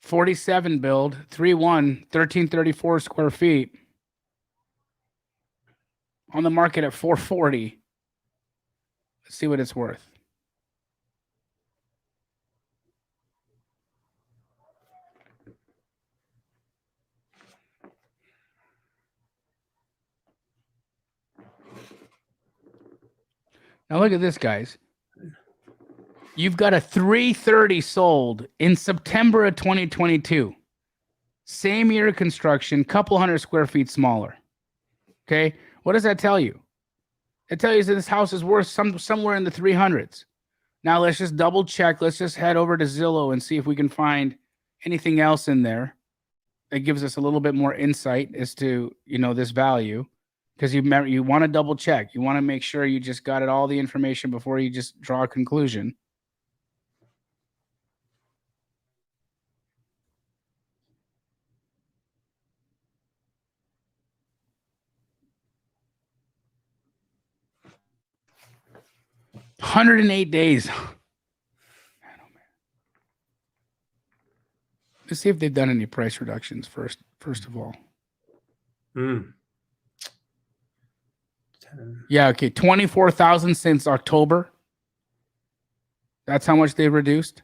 47 build, 3.1, 1334 square feet. On the market at 440. Let's see what it's worth. Now look at this, guys. You've got a 330 sold in September of 2022. Same year of construction, couple hundred square feet smaller. Okay. What does that tell you? It tells you that this house is worth somewhere in the 300s. Now let's just double check. Let's just head over to Zillow and see if we can find anything else in there that gives us a little bit more insight as to, this value. Because you want to double check. You want to make sure you just got all the information before you just draw a conclusion. $108 days. Man, oh man. Let's see if they've done any price reductions first of all. Yeah, okay. 24,000 since October. That's how much they've reduced.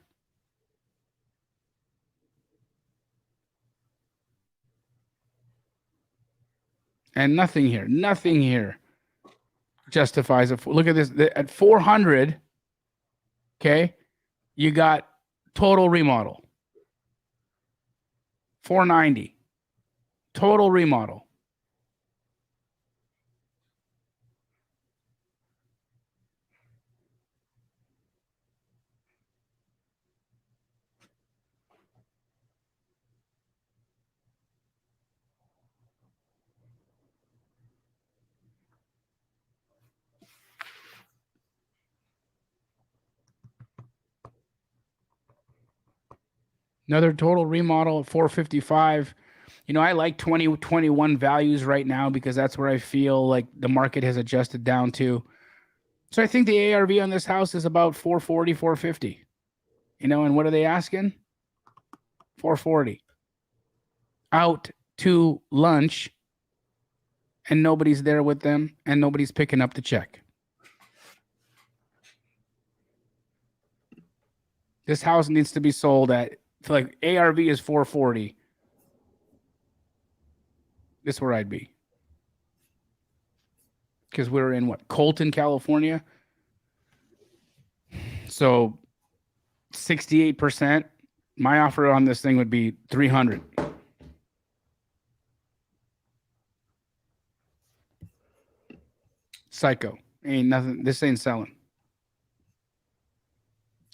And nothing here justifies it. Look at this. At 400, okay, you got total remodel. 490, total remodel. Another total remodel at 455. I like 2021 values right now because that's where I feel like the market has adjusted down to. So I think the ARV on this house is about 440, 450. And what are they asking? 440. Out to lunch, and nobody's there with them, and nobody's picking up the check. This house needs to be sold at, like, ARV is 440. This is where I'd be. Because we're in Colton, California. So 68%. My offer on this thing would be 300. Psycho. Ain't nothing. This ain't selling.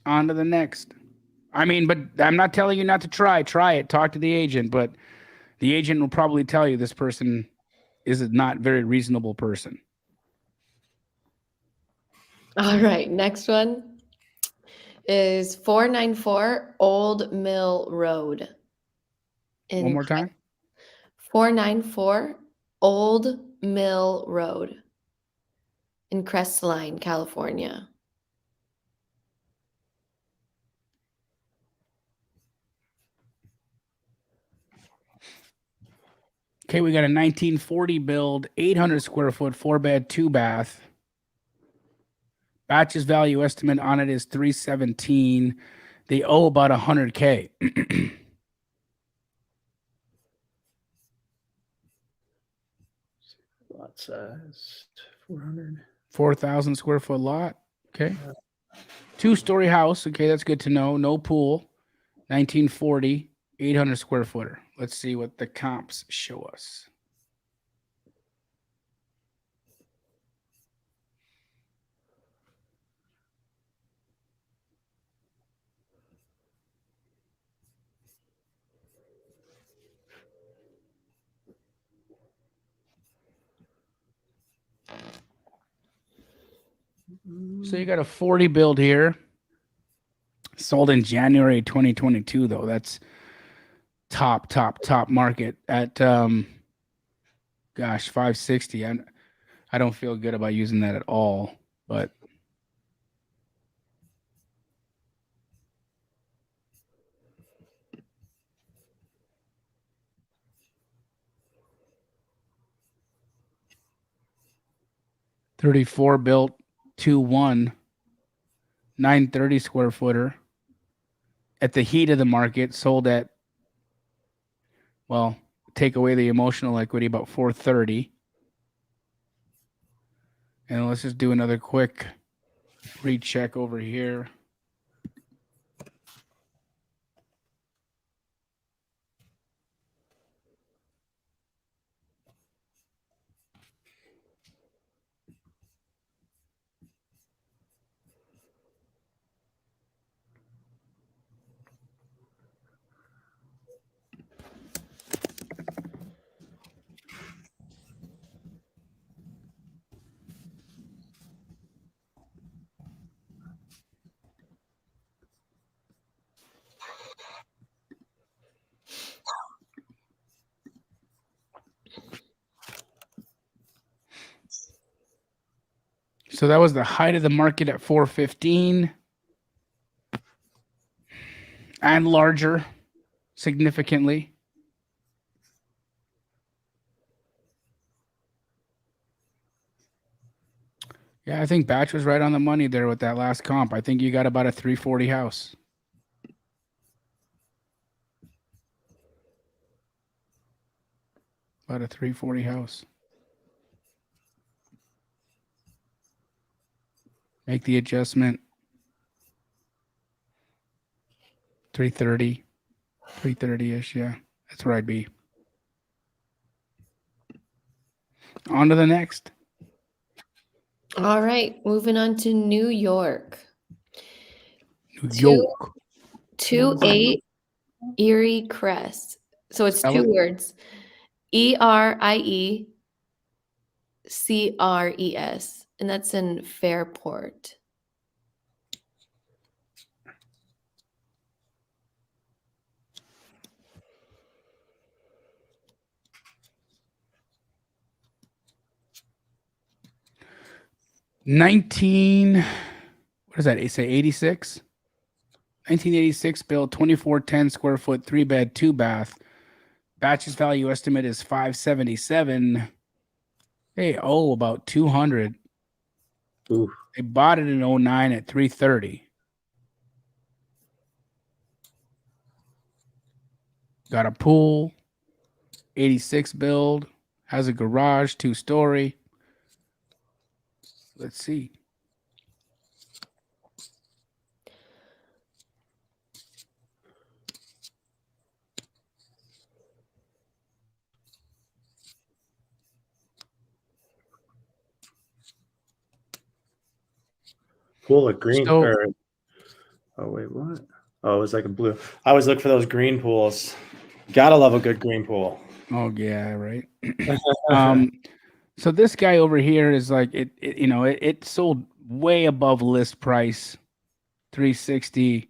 On to the next. I mean, but I'm not telling you not to try. Try it. Talk to the agent. But the agent will probably tell you this person is a not very reasonable person. All right, next one is 494 Old Mill Road. One more time. 494 Old Mill Road in Crestline, California. Okay, we got a 1940 build, 800 square foot, 4-bed, 2-bath. Batch's value estimate on it is 317. They owe about 100K. Lot size 400. 4,000 square foot lot. Okay. 2-story house. Okay, that's good to know. No pool. 1940, 800 square footer. Let's see what the comps show us. So you got a 40 build here. Sold in January 2022, though. That's top market at gosh, 560. I don't feel good about using that at all, but $34 built 2-1, 930 square footer. At the heat of the market, sold at, well, take away the emotional equity, about 430. And let's just do another quick recheck over here. So that was the height of the market at 415 and larger significantly. Yeah, I think Batch was right on the money there with that last comp. I think you got about a 340 house. About a 340 house. Make the adjustment. 330, 330-ish, yeah. That's where I'd be. On to the next. All right, moving on to New York. New York. 28 Erie Crest. So it's Spell two it. words. ERIECRES. And that's in Fairport. What is that? Say 86? 1986 build, 2410 square foot, 3-bed, 2-bath. Batch's value estimate is 577. They owe about 200. Ooh. They bought it in 09 at 330. Got a pool, 86 build, has a garage, 2-story. Let's see. Pool of green. So- oh, wait, what? Oh, it was like a blue. I always look for those green pools. Gotta love a good green pool. Oh, yeah, right. So this guy over here is like, it sold way above list price, 360.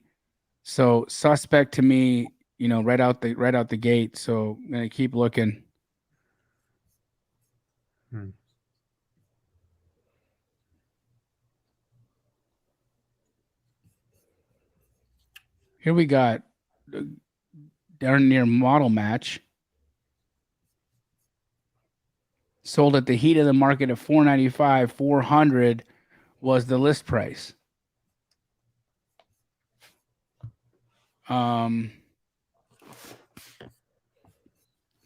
So suspect to me, you know, right out the gate. So I'm gonna keep looking. Here we got darn near model match. Sold at the heat of the market at $495, $400 was the list price.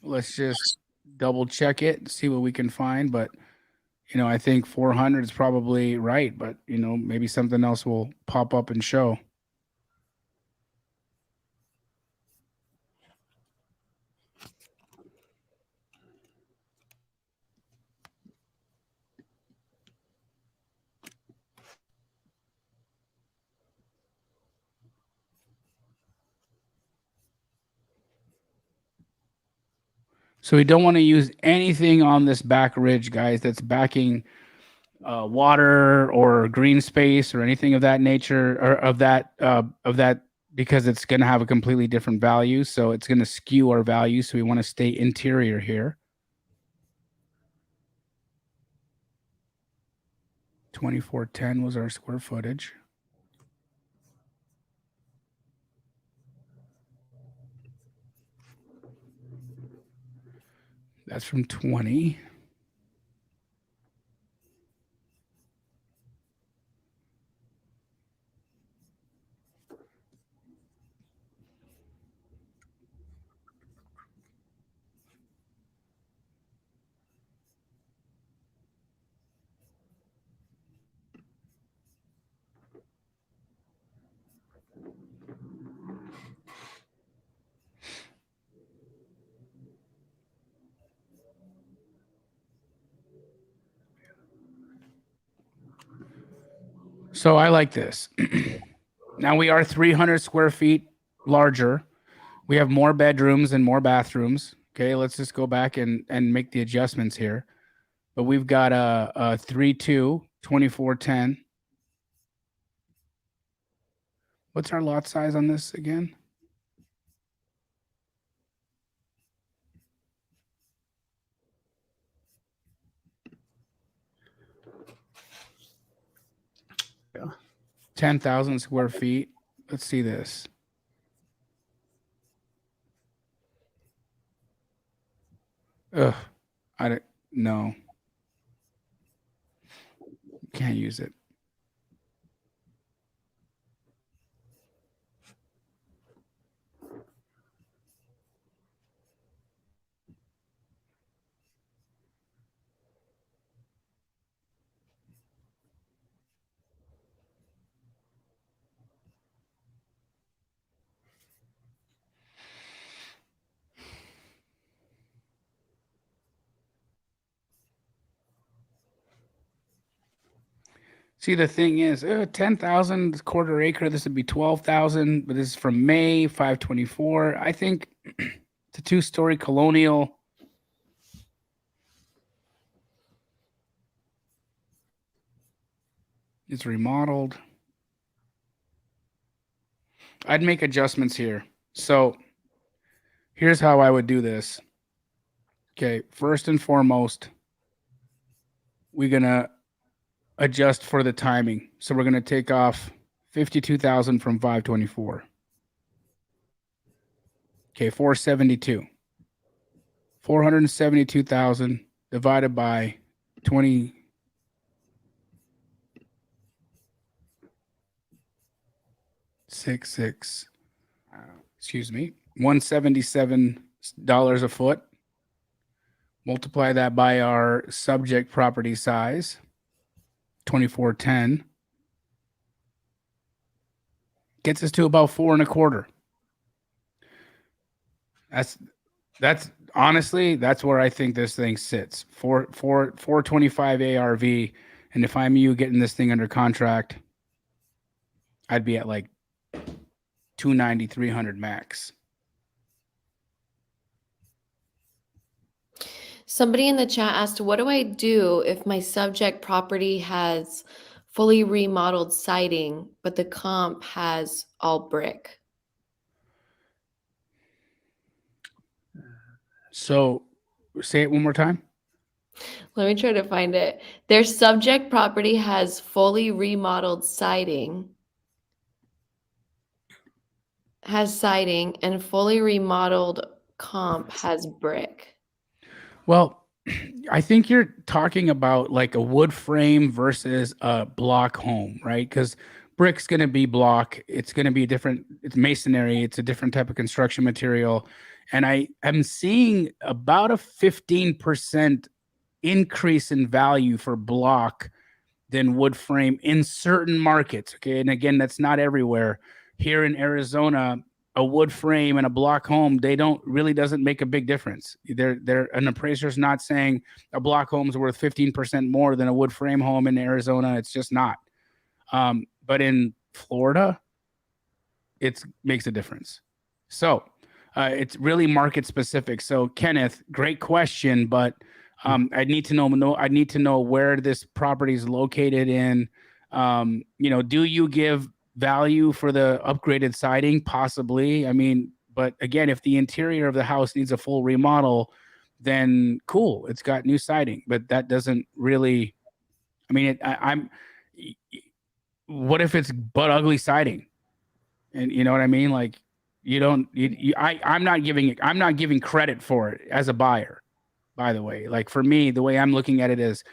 Let's just double check it, see what we can find. But you know, I think 400 is probably right. But you know, maybe something else will pop up and show. So we don't want to use anything on this back ridge, guys, that's backing water or green space or anything of that nature, or of that because it's going to have a completely different value. So it's going to skew our value. So we want to stay interior here. 2410 was our square footage. That's from 20. So I like this. Now we are 300 square feet larger. We have more bedrooms and more bathrooms. Okay, let's just go back and make the adjustments here. But we've got a 3.2, 2410. What's our lot size on this again? Yeah. 10,000 square feet. Let's see this. Ugh, I don't no. Can't use it. See, the thing is, 10,000 quarter acre. This would be 12,000, but this is from May 524. I think it's a 2-story colonial. It's remodeled. I'd make adjustments here. So here's how I would do this. Okay, first and foremost, we're going to adjust for the timing. So we're going to take off 52,000 from 524. Okay, 472. 472,000 divided by 20. Excuse me, $177 a foot. Multiply that by our subject property size, 2410. Gets us to about 4.25. That's honestly, that's where I think this thing sits. 425 ARV. And if I'm you getting this thing under contract, I'd be at like 290, 300 max. Somebody in the chat asked, what do I do if my subject property has fully remodeled siding, but the comp has all brick. So say it one more time. Let me try to find it. Their subject property has fully remodeled siding, and fully remodeled comp has brick. Well, I think you're talking about like a wood frame versus a block home, right? Because brick's going to be block. It's going to be different. It's masonry. It's a different type of construction material. And I am seeing about a 15% increase in value for block than wood frame in certain markets. Okay. And again, that's not everywhere. Here in Arizona, a wood frame and a block home, they don't really doesn't make a big difference. An appraiser's not saying a block home's worth 15% more than a wood frame home in Arizona. It's just not. But in Florida, it makes a difference. So it's really market specific. So Kenneth, great question, but I need to know where this property is located in. Do you give value for the upgraded siding? Possibly. I mean, but again, if the interior of the house needs a full remodel, then cool, it's got new siding. But that doesn't really. I mean, what if it's butt ugly siding? And you know what I mean? Like, I'm not giving credit for it as a buyer. By the way, like for me, the way I'm looking at it is,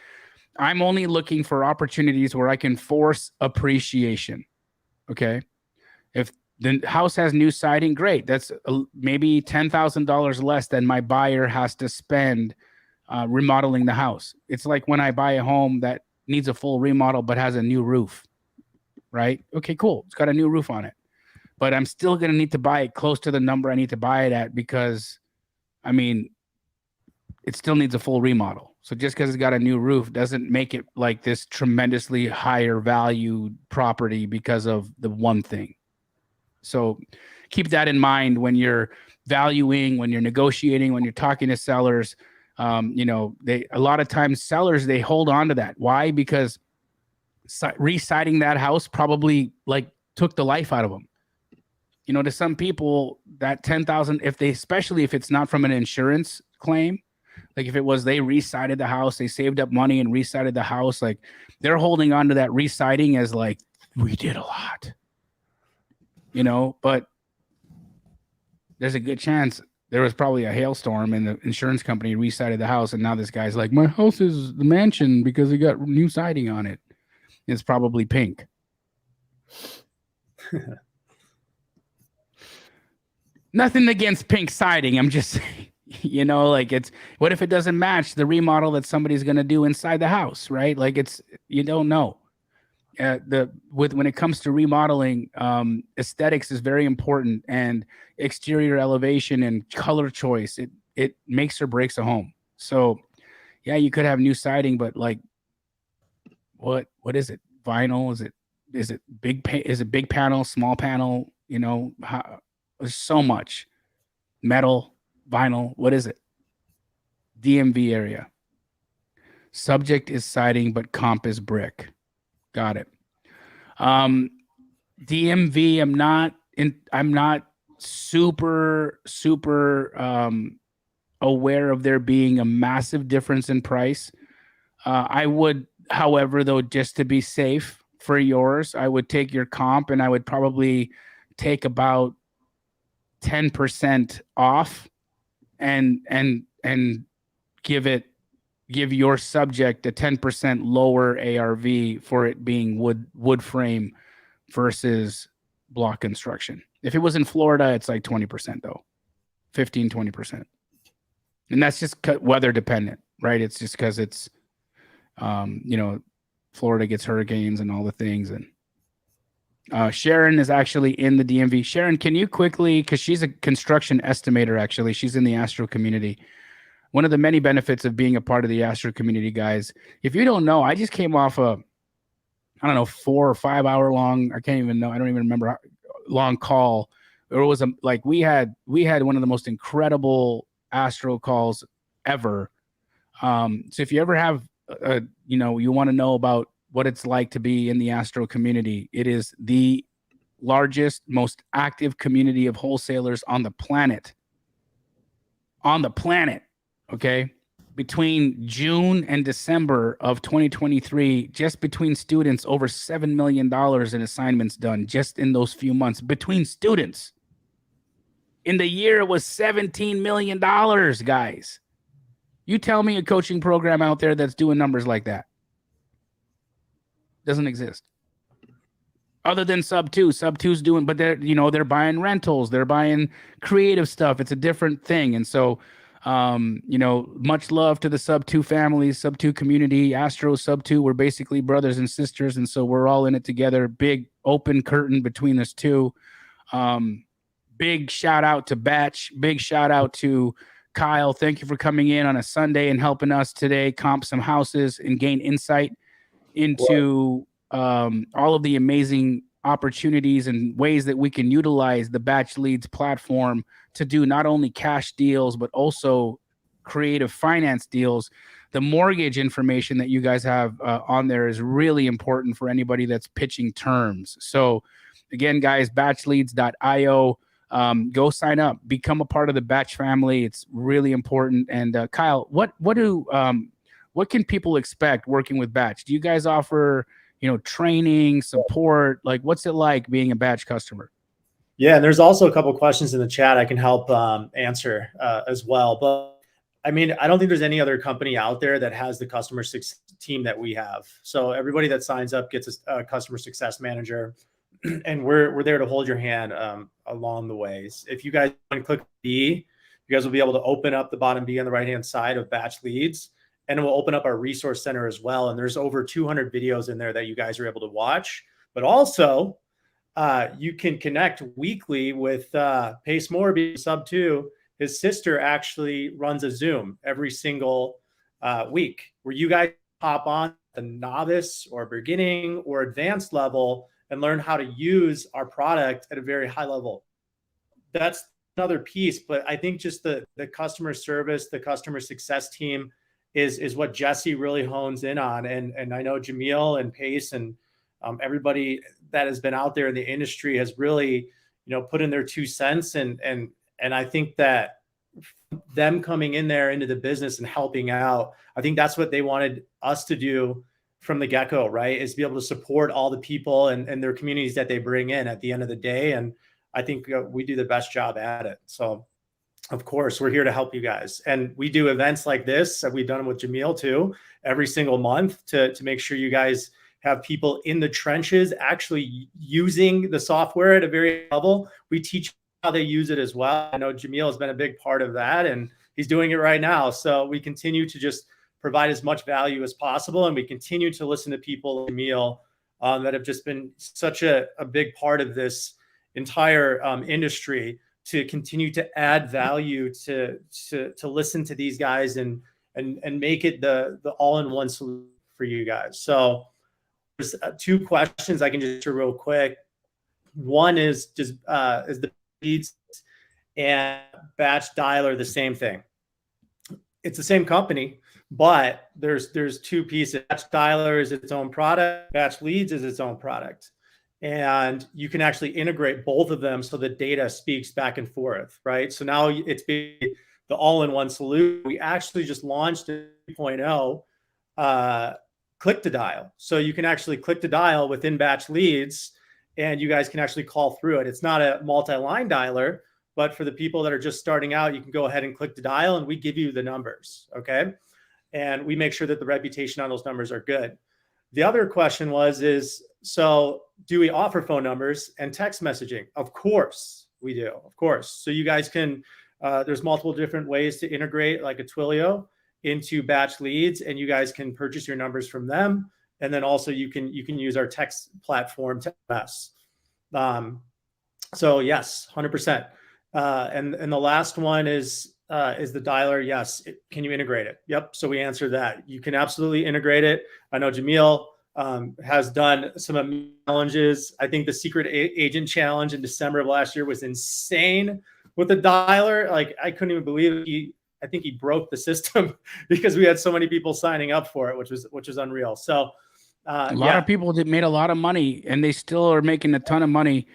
I'm only looking for opportunities where I can force appreciation. Okay. If the house has new siding, great. That's maybe $10,000 less than my buyer has to spend remodeling the house. It's like when I buy a home that needs a full remodel but has a new roof, right? Okay, cool. It's got a new roof on it. But I'm still going to need to buy it close to the number I need to buy it at because, I mean, it still needs a full remodel. So just because it's got a new roof doesn't make it like this tremendously higher value property because of the one thing. So keep that in mind when you're valuing, when you're negotiating, when you're talking to sellers. A lot of times sellers, they hold on to that. Why? Because residing that house probably like took the life out of them. To some people that 10,000, especially if it's not from an insurance claim, like if it was they resided the house, they saved up money and resided the house, like they're holding on to that residing as like, we did a lot, but there's a good chance there was probably a hailstorm and the insurance company resided the house. And now this guy's like, my house is the mansion because it got new siding on it. It's probably pink. Nothing against pink siding. I'm just saying, it's what if it doesn't match the remodel that somebody's going to do inside the house, right? Like you don't know. When it comes to remodeling, aesthetics is very important, and exterior elevation and color choice, it makes or breaks a home. So yeah, you could have new siding, but like, what is it? Vinyl? Is it big panel, small panel? There's so much. Metal, vinyl, what is it? DMV area. Subject is siding, but comp is brick. Got it. DMV, I'm not super aware of there being a massive difference in price. I would, however, though, just to be safe for yours, I would take your comp and I would probably take about 10% off and give your subject a 10% lower ARV for it being wood frame versus block construction. If it was in Florida, it's like 20% though, 20%. And that's just weather dependent, right? It's just because it's, Florida gets hurricanes and all the things. And Sharon is actually in the DMV. Sharon, can you quickly, because she's a construction estimator, actually, she's in the Astro community. One of the many benefits of being a part of the Astro community, guys, if you don't know, I just came off a, 4 or 5 hour long, I don't even remember, long call. It was we had one of the most incredible Astro calls ever. So if you ever have, you want to know about what it's like to be in the Astro community. It is the largest, most active community of wholesalers on the planet. On the planet, okay? Between June and December of 2023, just between students, over $7 million in assignments done just in those few months between students. In the year, it was $17 million, guys. You tell me a coaching program out there that's doing numbers like that. Doesn't exist. Other than Sub 2. Sub 2's doing, but they're buying rentals, they're buying creative stuff. It's a different thing. And so, much love to the Sub 2 families, Sub 2 community, Astro Sub 2. We're basically brothers and sisters. And so we're all in it together. Big open curtain between us two. Big shout out to Batch. Big shout out to Kyle. Thank you for coming in on a Sunday and helping us today comp some houses and gain insight into all of the amazing opportunities and ways that we can utilize the Batch Leads platform to do not only cash deals, but also creative finance deals. The mortgage information that you guys have on there is really important for anybody that's pitching terms. So again, guys, batchleads.io. Go sign up, become a part of the Batch family. It's really important. And Kyle, what can people expect working with Batch? Do you guys offer, training, support? Like, what's it like being a Batch customer? Yeah, and there's also a couple of questions in the chat I can help answer as well. But I mean, I don't think there's any other company out there that has the customer success team that we have. So everybody that signs up gets a customer success manager. And we're there to hold your hand along the ways. If you guys want to click B, you guys will be able to open up the bottom B on the right-hand side of Batch Leads, and it will open up our resource center as well. And there's over 200 videos in there that you guys are able to watch. But also, you can connect weekly with Pace Morby, Sub 2. His sister actually runs a Zoom every single week where you guys hop on the novice or beginning or advanced level and learn how to use our product at a very high level. That's another piece, but I think just the customer service, the customer success team is what Jesse really hones in on. And I know Jamil and Pace and everybody that has been out there in the industry has really, put in their 2 cents. And I think that them coming in there into the business and helping out, I think that's what they wanted us to do from the get-go, right? Is be able to support all the people and their communities that they bring in at the end of the day. And I think we do the best job at it. So of course, we're here to help you guys. And we do events like this. We've done them with Jamil too, every single month to make sure you guys have people in the trenches actually using the software at a very level. We teach how they use it as well. I know Jamil has been a big part of that, and he's doing it right now. So we continue to just provide as much value as possible. And we continue to listen to people like Jamil that have just been such a big part of this entire industry, to continue to add value, to listen to these guys and make it the all-in-one solution for you guys. So there's 2 questions I can just do real quick. One is just is the Leads and Batch Dialer the same thing? It's the same company, but there's 2 pieces. Batch Dialer is its own product. Batch Leads is its own product. And you can actually integrate both of them so the data speaks back and forth, right? So now it's the all-in-one solution. We actually just launched 3.0 click to dial. So you can actually click to dial within Batch Leads, and you guys can actually call through it. It's not a multi-line dialer, but for the people that are just starting out, you can go ahead and click to dial, and we give you the numbers, okay? And we make sure that the reputation on those numbers are good. The other question is, so do we offer phone numbers and text messaging? Of course we do, of course. So you guys can, there's multiple different ways to integrate like a Twilio into Batch Leads, and you guys can purchase your numbers from them. And then also you can use our text platform to MS. So yes, 100%. And the last one is the dialer. Yes. Can you integrate it? Yep. So we answered that. You can absolutely integrate it. I know Jamil has done some challenges. I think the secret agent challenge in December of last year was insane with the dialer. Like, I couldn't even believe it. I think he broke the system because we had so many people signing up for it, which was unreal. So A lot of people that made a lot of money, and they still are making a ton of money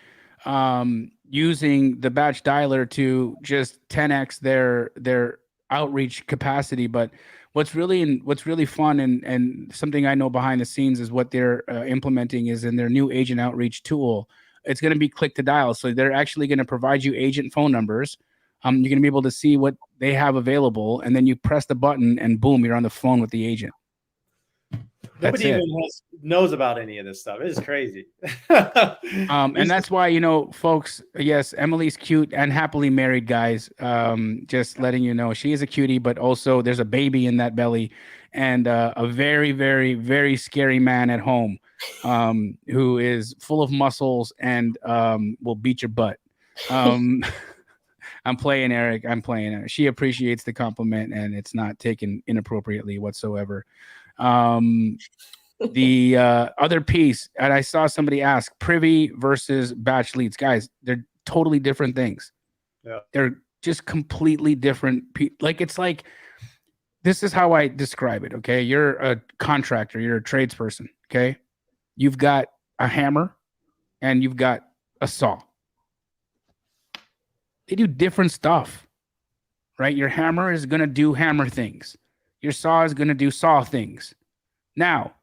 using the batch dialer to just 10x their outreach capacity. But what's really fun and something I know behind the scenes is what they're implementing is in their new agent outreach tool. It's going to be click to dial, so they're actually going to provide you agent phone numbers. You're going to be able to see what they have available, and then you press the button, and boom, you're on the phone with the agent. Nobody even knows about any of this stuff. It is crazy. And that's why, you know, folks, yes, Emily's cute and happily married, guys. Just letting you know, she is a cutie, but also there's a baby in that belly and a very, very, very scary man at home who is full of muscles and will beat your butt. I'm playing, Eric. I'm playing her. She appreciates the compliment, and it's not taken inappropriately whatsoever. The other piece, and I saw somebody ask, privy versus batch leads. Guys, they're totally different things. Yeah. They're just completely different. Like, it's like, this is how I describe it, okay? You're a contractor. You're a tradesperson, okay? You've got a hammer and you've got a saw. They do different stuff, right? Your hammer is going to do hammer things. Your saw is going to do saw things. Now,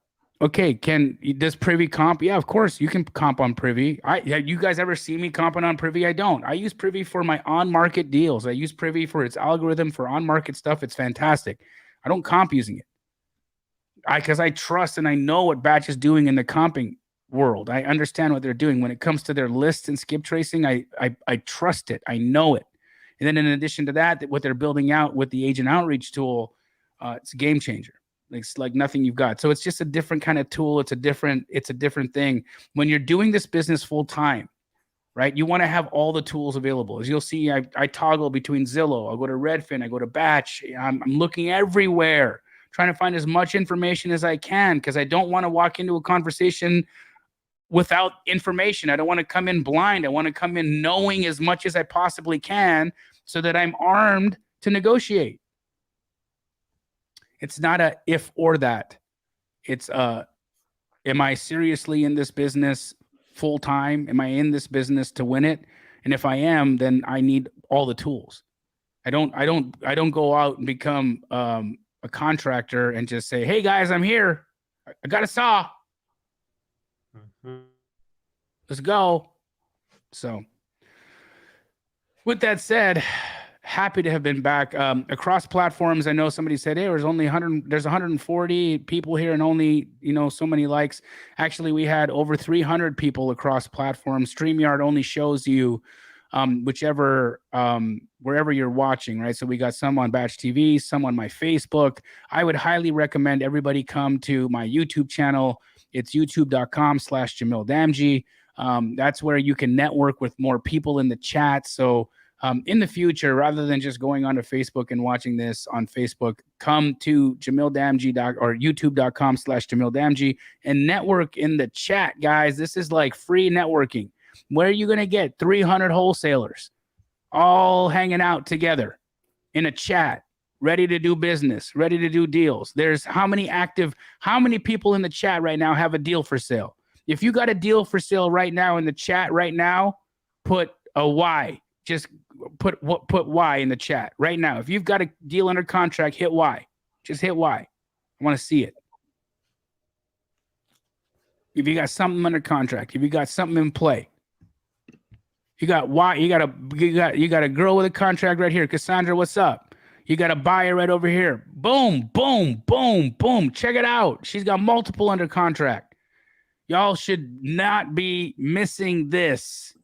okay, does Privy comp? Yeah, of course, you can comp on Privy. You guys ever see me comping on Privy? I don't. I use Privy for my on-market deals. I use Privy for its algorithm for on-market stuff. It's fantastic. I don't comp using it. Because I trust and I know what Batch is doing in the comping world. I understand what they're doing. When it comes to their lists and skip tracing, I trust it. I know it. And then in addition to that, what they're building out with the agent outreach tool, it's a game changer. It's like nothing you've got. So it's just a different kind of tool. It's a different thing. When you're doing this business full time, right? You want to have all the tools available. As you'll see, I toggle between Zillow. I'll go to Redfin. I go to Batch. I'm looking everywhere, trying to find as much information as I can because I don't want to walk into a conversation without information. I don't want to come in blind. I want to come in knowing as much as I possibly can so that I'm armed to negotiate. It's not a if or that. It's am I seriously in this business full time? Am I in this business to win it? And if I am, then I need all the tools. I don't go out and become a contractor and just say, "Hey guys, I'm here. I got a saw. Let's go." So, with that said, happy to have been back across platforms. I know somebody said, "Hey, there's 140 people here and only, so many likes." Actually, we had over 300 people across platforms. StreamYard only shows you wherever you're watching, right? So we got some on Batch TV, some on my Facebook. I would highly recommend everybody come to my YouTube channel. It's youtube.com/Jamil Damji. That's where you can network with more people in the chat. So in the future, rather than just going onto Facebook and watching this on Facebook, come to JamilDamji or youtube.com/Jamil Damji and network in the chat, guys. This is like free networking. Where are you going to get 300 wholesalers all hanging out together in a chat, ready to do business, ready to do deals? There's how many people in the chat right now have a deal for sale? If you got a deal for sale right now in the chat right now, put a Y. Just put Y in the chat right now. If you've got a deal under contract, hit Y. Just hit Y. I want to see it. If you got something under contract, if you got something in play, you got Y. You got a girl with a contract right here. Cassandra, what's up? You got a buyer right over here. Boom, boom, boom, boom. Check it out. She's got multiple under contract. Y'all should not be missing this.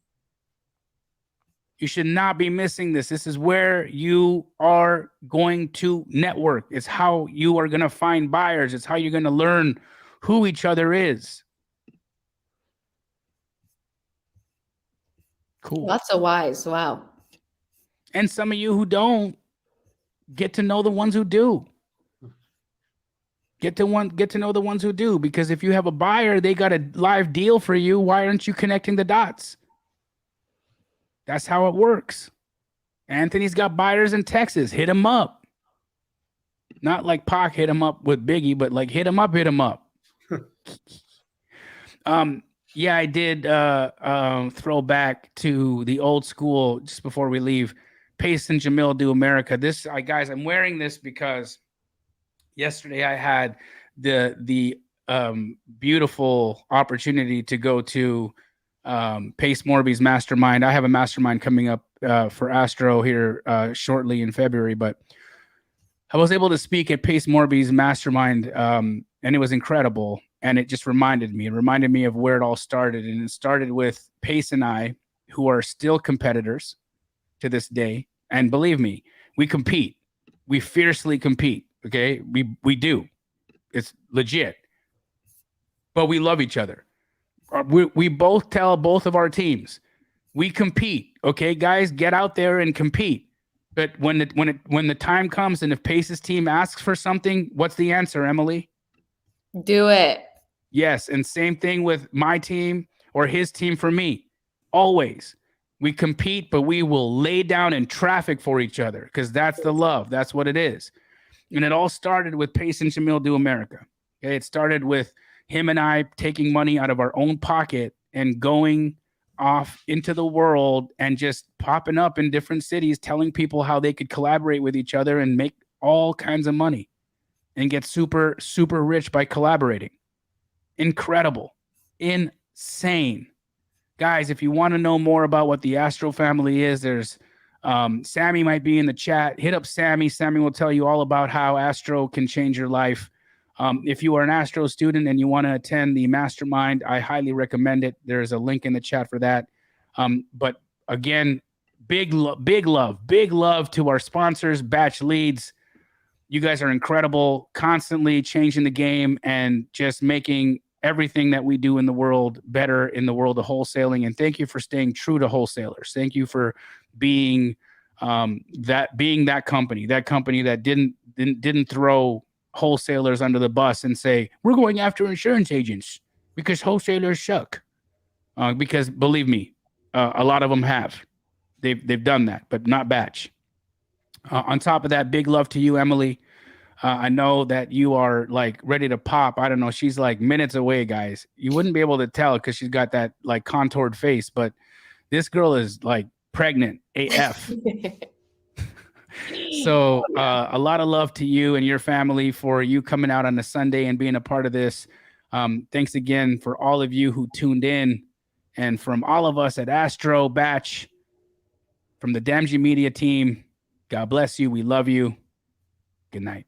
You should not be missing this. This is where you are going to network. It's how you are going to find buyers. It's how you're going to learn who each other is. Cool. Lots of whys. Wow. And some of you who don't get to know the ones who do. Get to know the ones who do. Because if you have a buyer, they got a live deal for you. Why aren't you connecting the dots? That's how it works. Anthony's got buyers in Texas. Hit him up. Not like Pac hit him up with Biggie, but like hit him up. Yeah, I did throw back to the old school just before we leave. Pace and Jamil do America. Guys, I'm wearing this because yesterday I had the beautiful opportunity to go to Pace Morby's mastermind. I have a mastermind coming up for Astro here shortly in February, but I was able to speak at Pace Morby's mastermind, and it was incredible. And it just reminded me of where it all started. And it started with Pace and I, who are still competitors to this day. And believe me, we compete. We fiercely compete. Okay. We do. It's legit. But we love each other. We both tell both of our teams, we compete. Okay, guys, get out there and compete. But when the time comes and if Pace's team asks for something, what's the answer, Emily? Do it. Yes, and same thing with my team or his team for me. Always. We compete, but we will lay down in traffic for each other because that's the love. That's what it is. And it all started with Pace and Jamil Do America. Okay, it started with him and I taking money out of our own pocket and going off into the world and just popping up in different cities, telling people how they could collaborate with each other and make all kinds of money and get super, super rich by collaborating. Incredible. Insane. Guys, if you want to know more about what the Astro family is, there's Sammy might be in the chat. Hit up Sammy. Sammy will tell you all about how Astro can change your life. If you are an Astro student and you want to attend the mastermind, I highly recommend it. There's a link in the chat for that. But again, big love to our sponsors, Batch Leads. You guys are incredible, constantly changing the game and just making everything that we do in the world better in the world of wholesaling. And thank you for staying true to wholesalers. Thank you for being that company that didn't throw wholesalers under the bus and say, we're going after insurance agents because wholesalers suck. Because believe me, a lot of them have. They've done that, but not Batch. On top of that, big love to you, Emily. I know that you are like ready to pop. I don't know. She's like minutes away, guys. You wouldn't be able to tell because she's got that like contoured face, but this girl is like pregnant AF. So a lot of love to you and your family for you coming out on a Sunday and being a part of this. Thanks again for all of you who tuned in, and from all of us at Astro, Batch, from the Damji Media team. God bless you. We love you. Good night.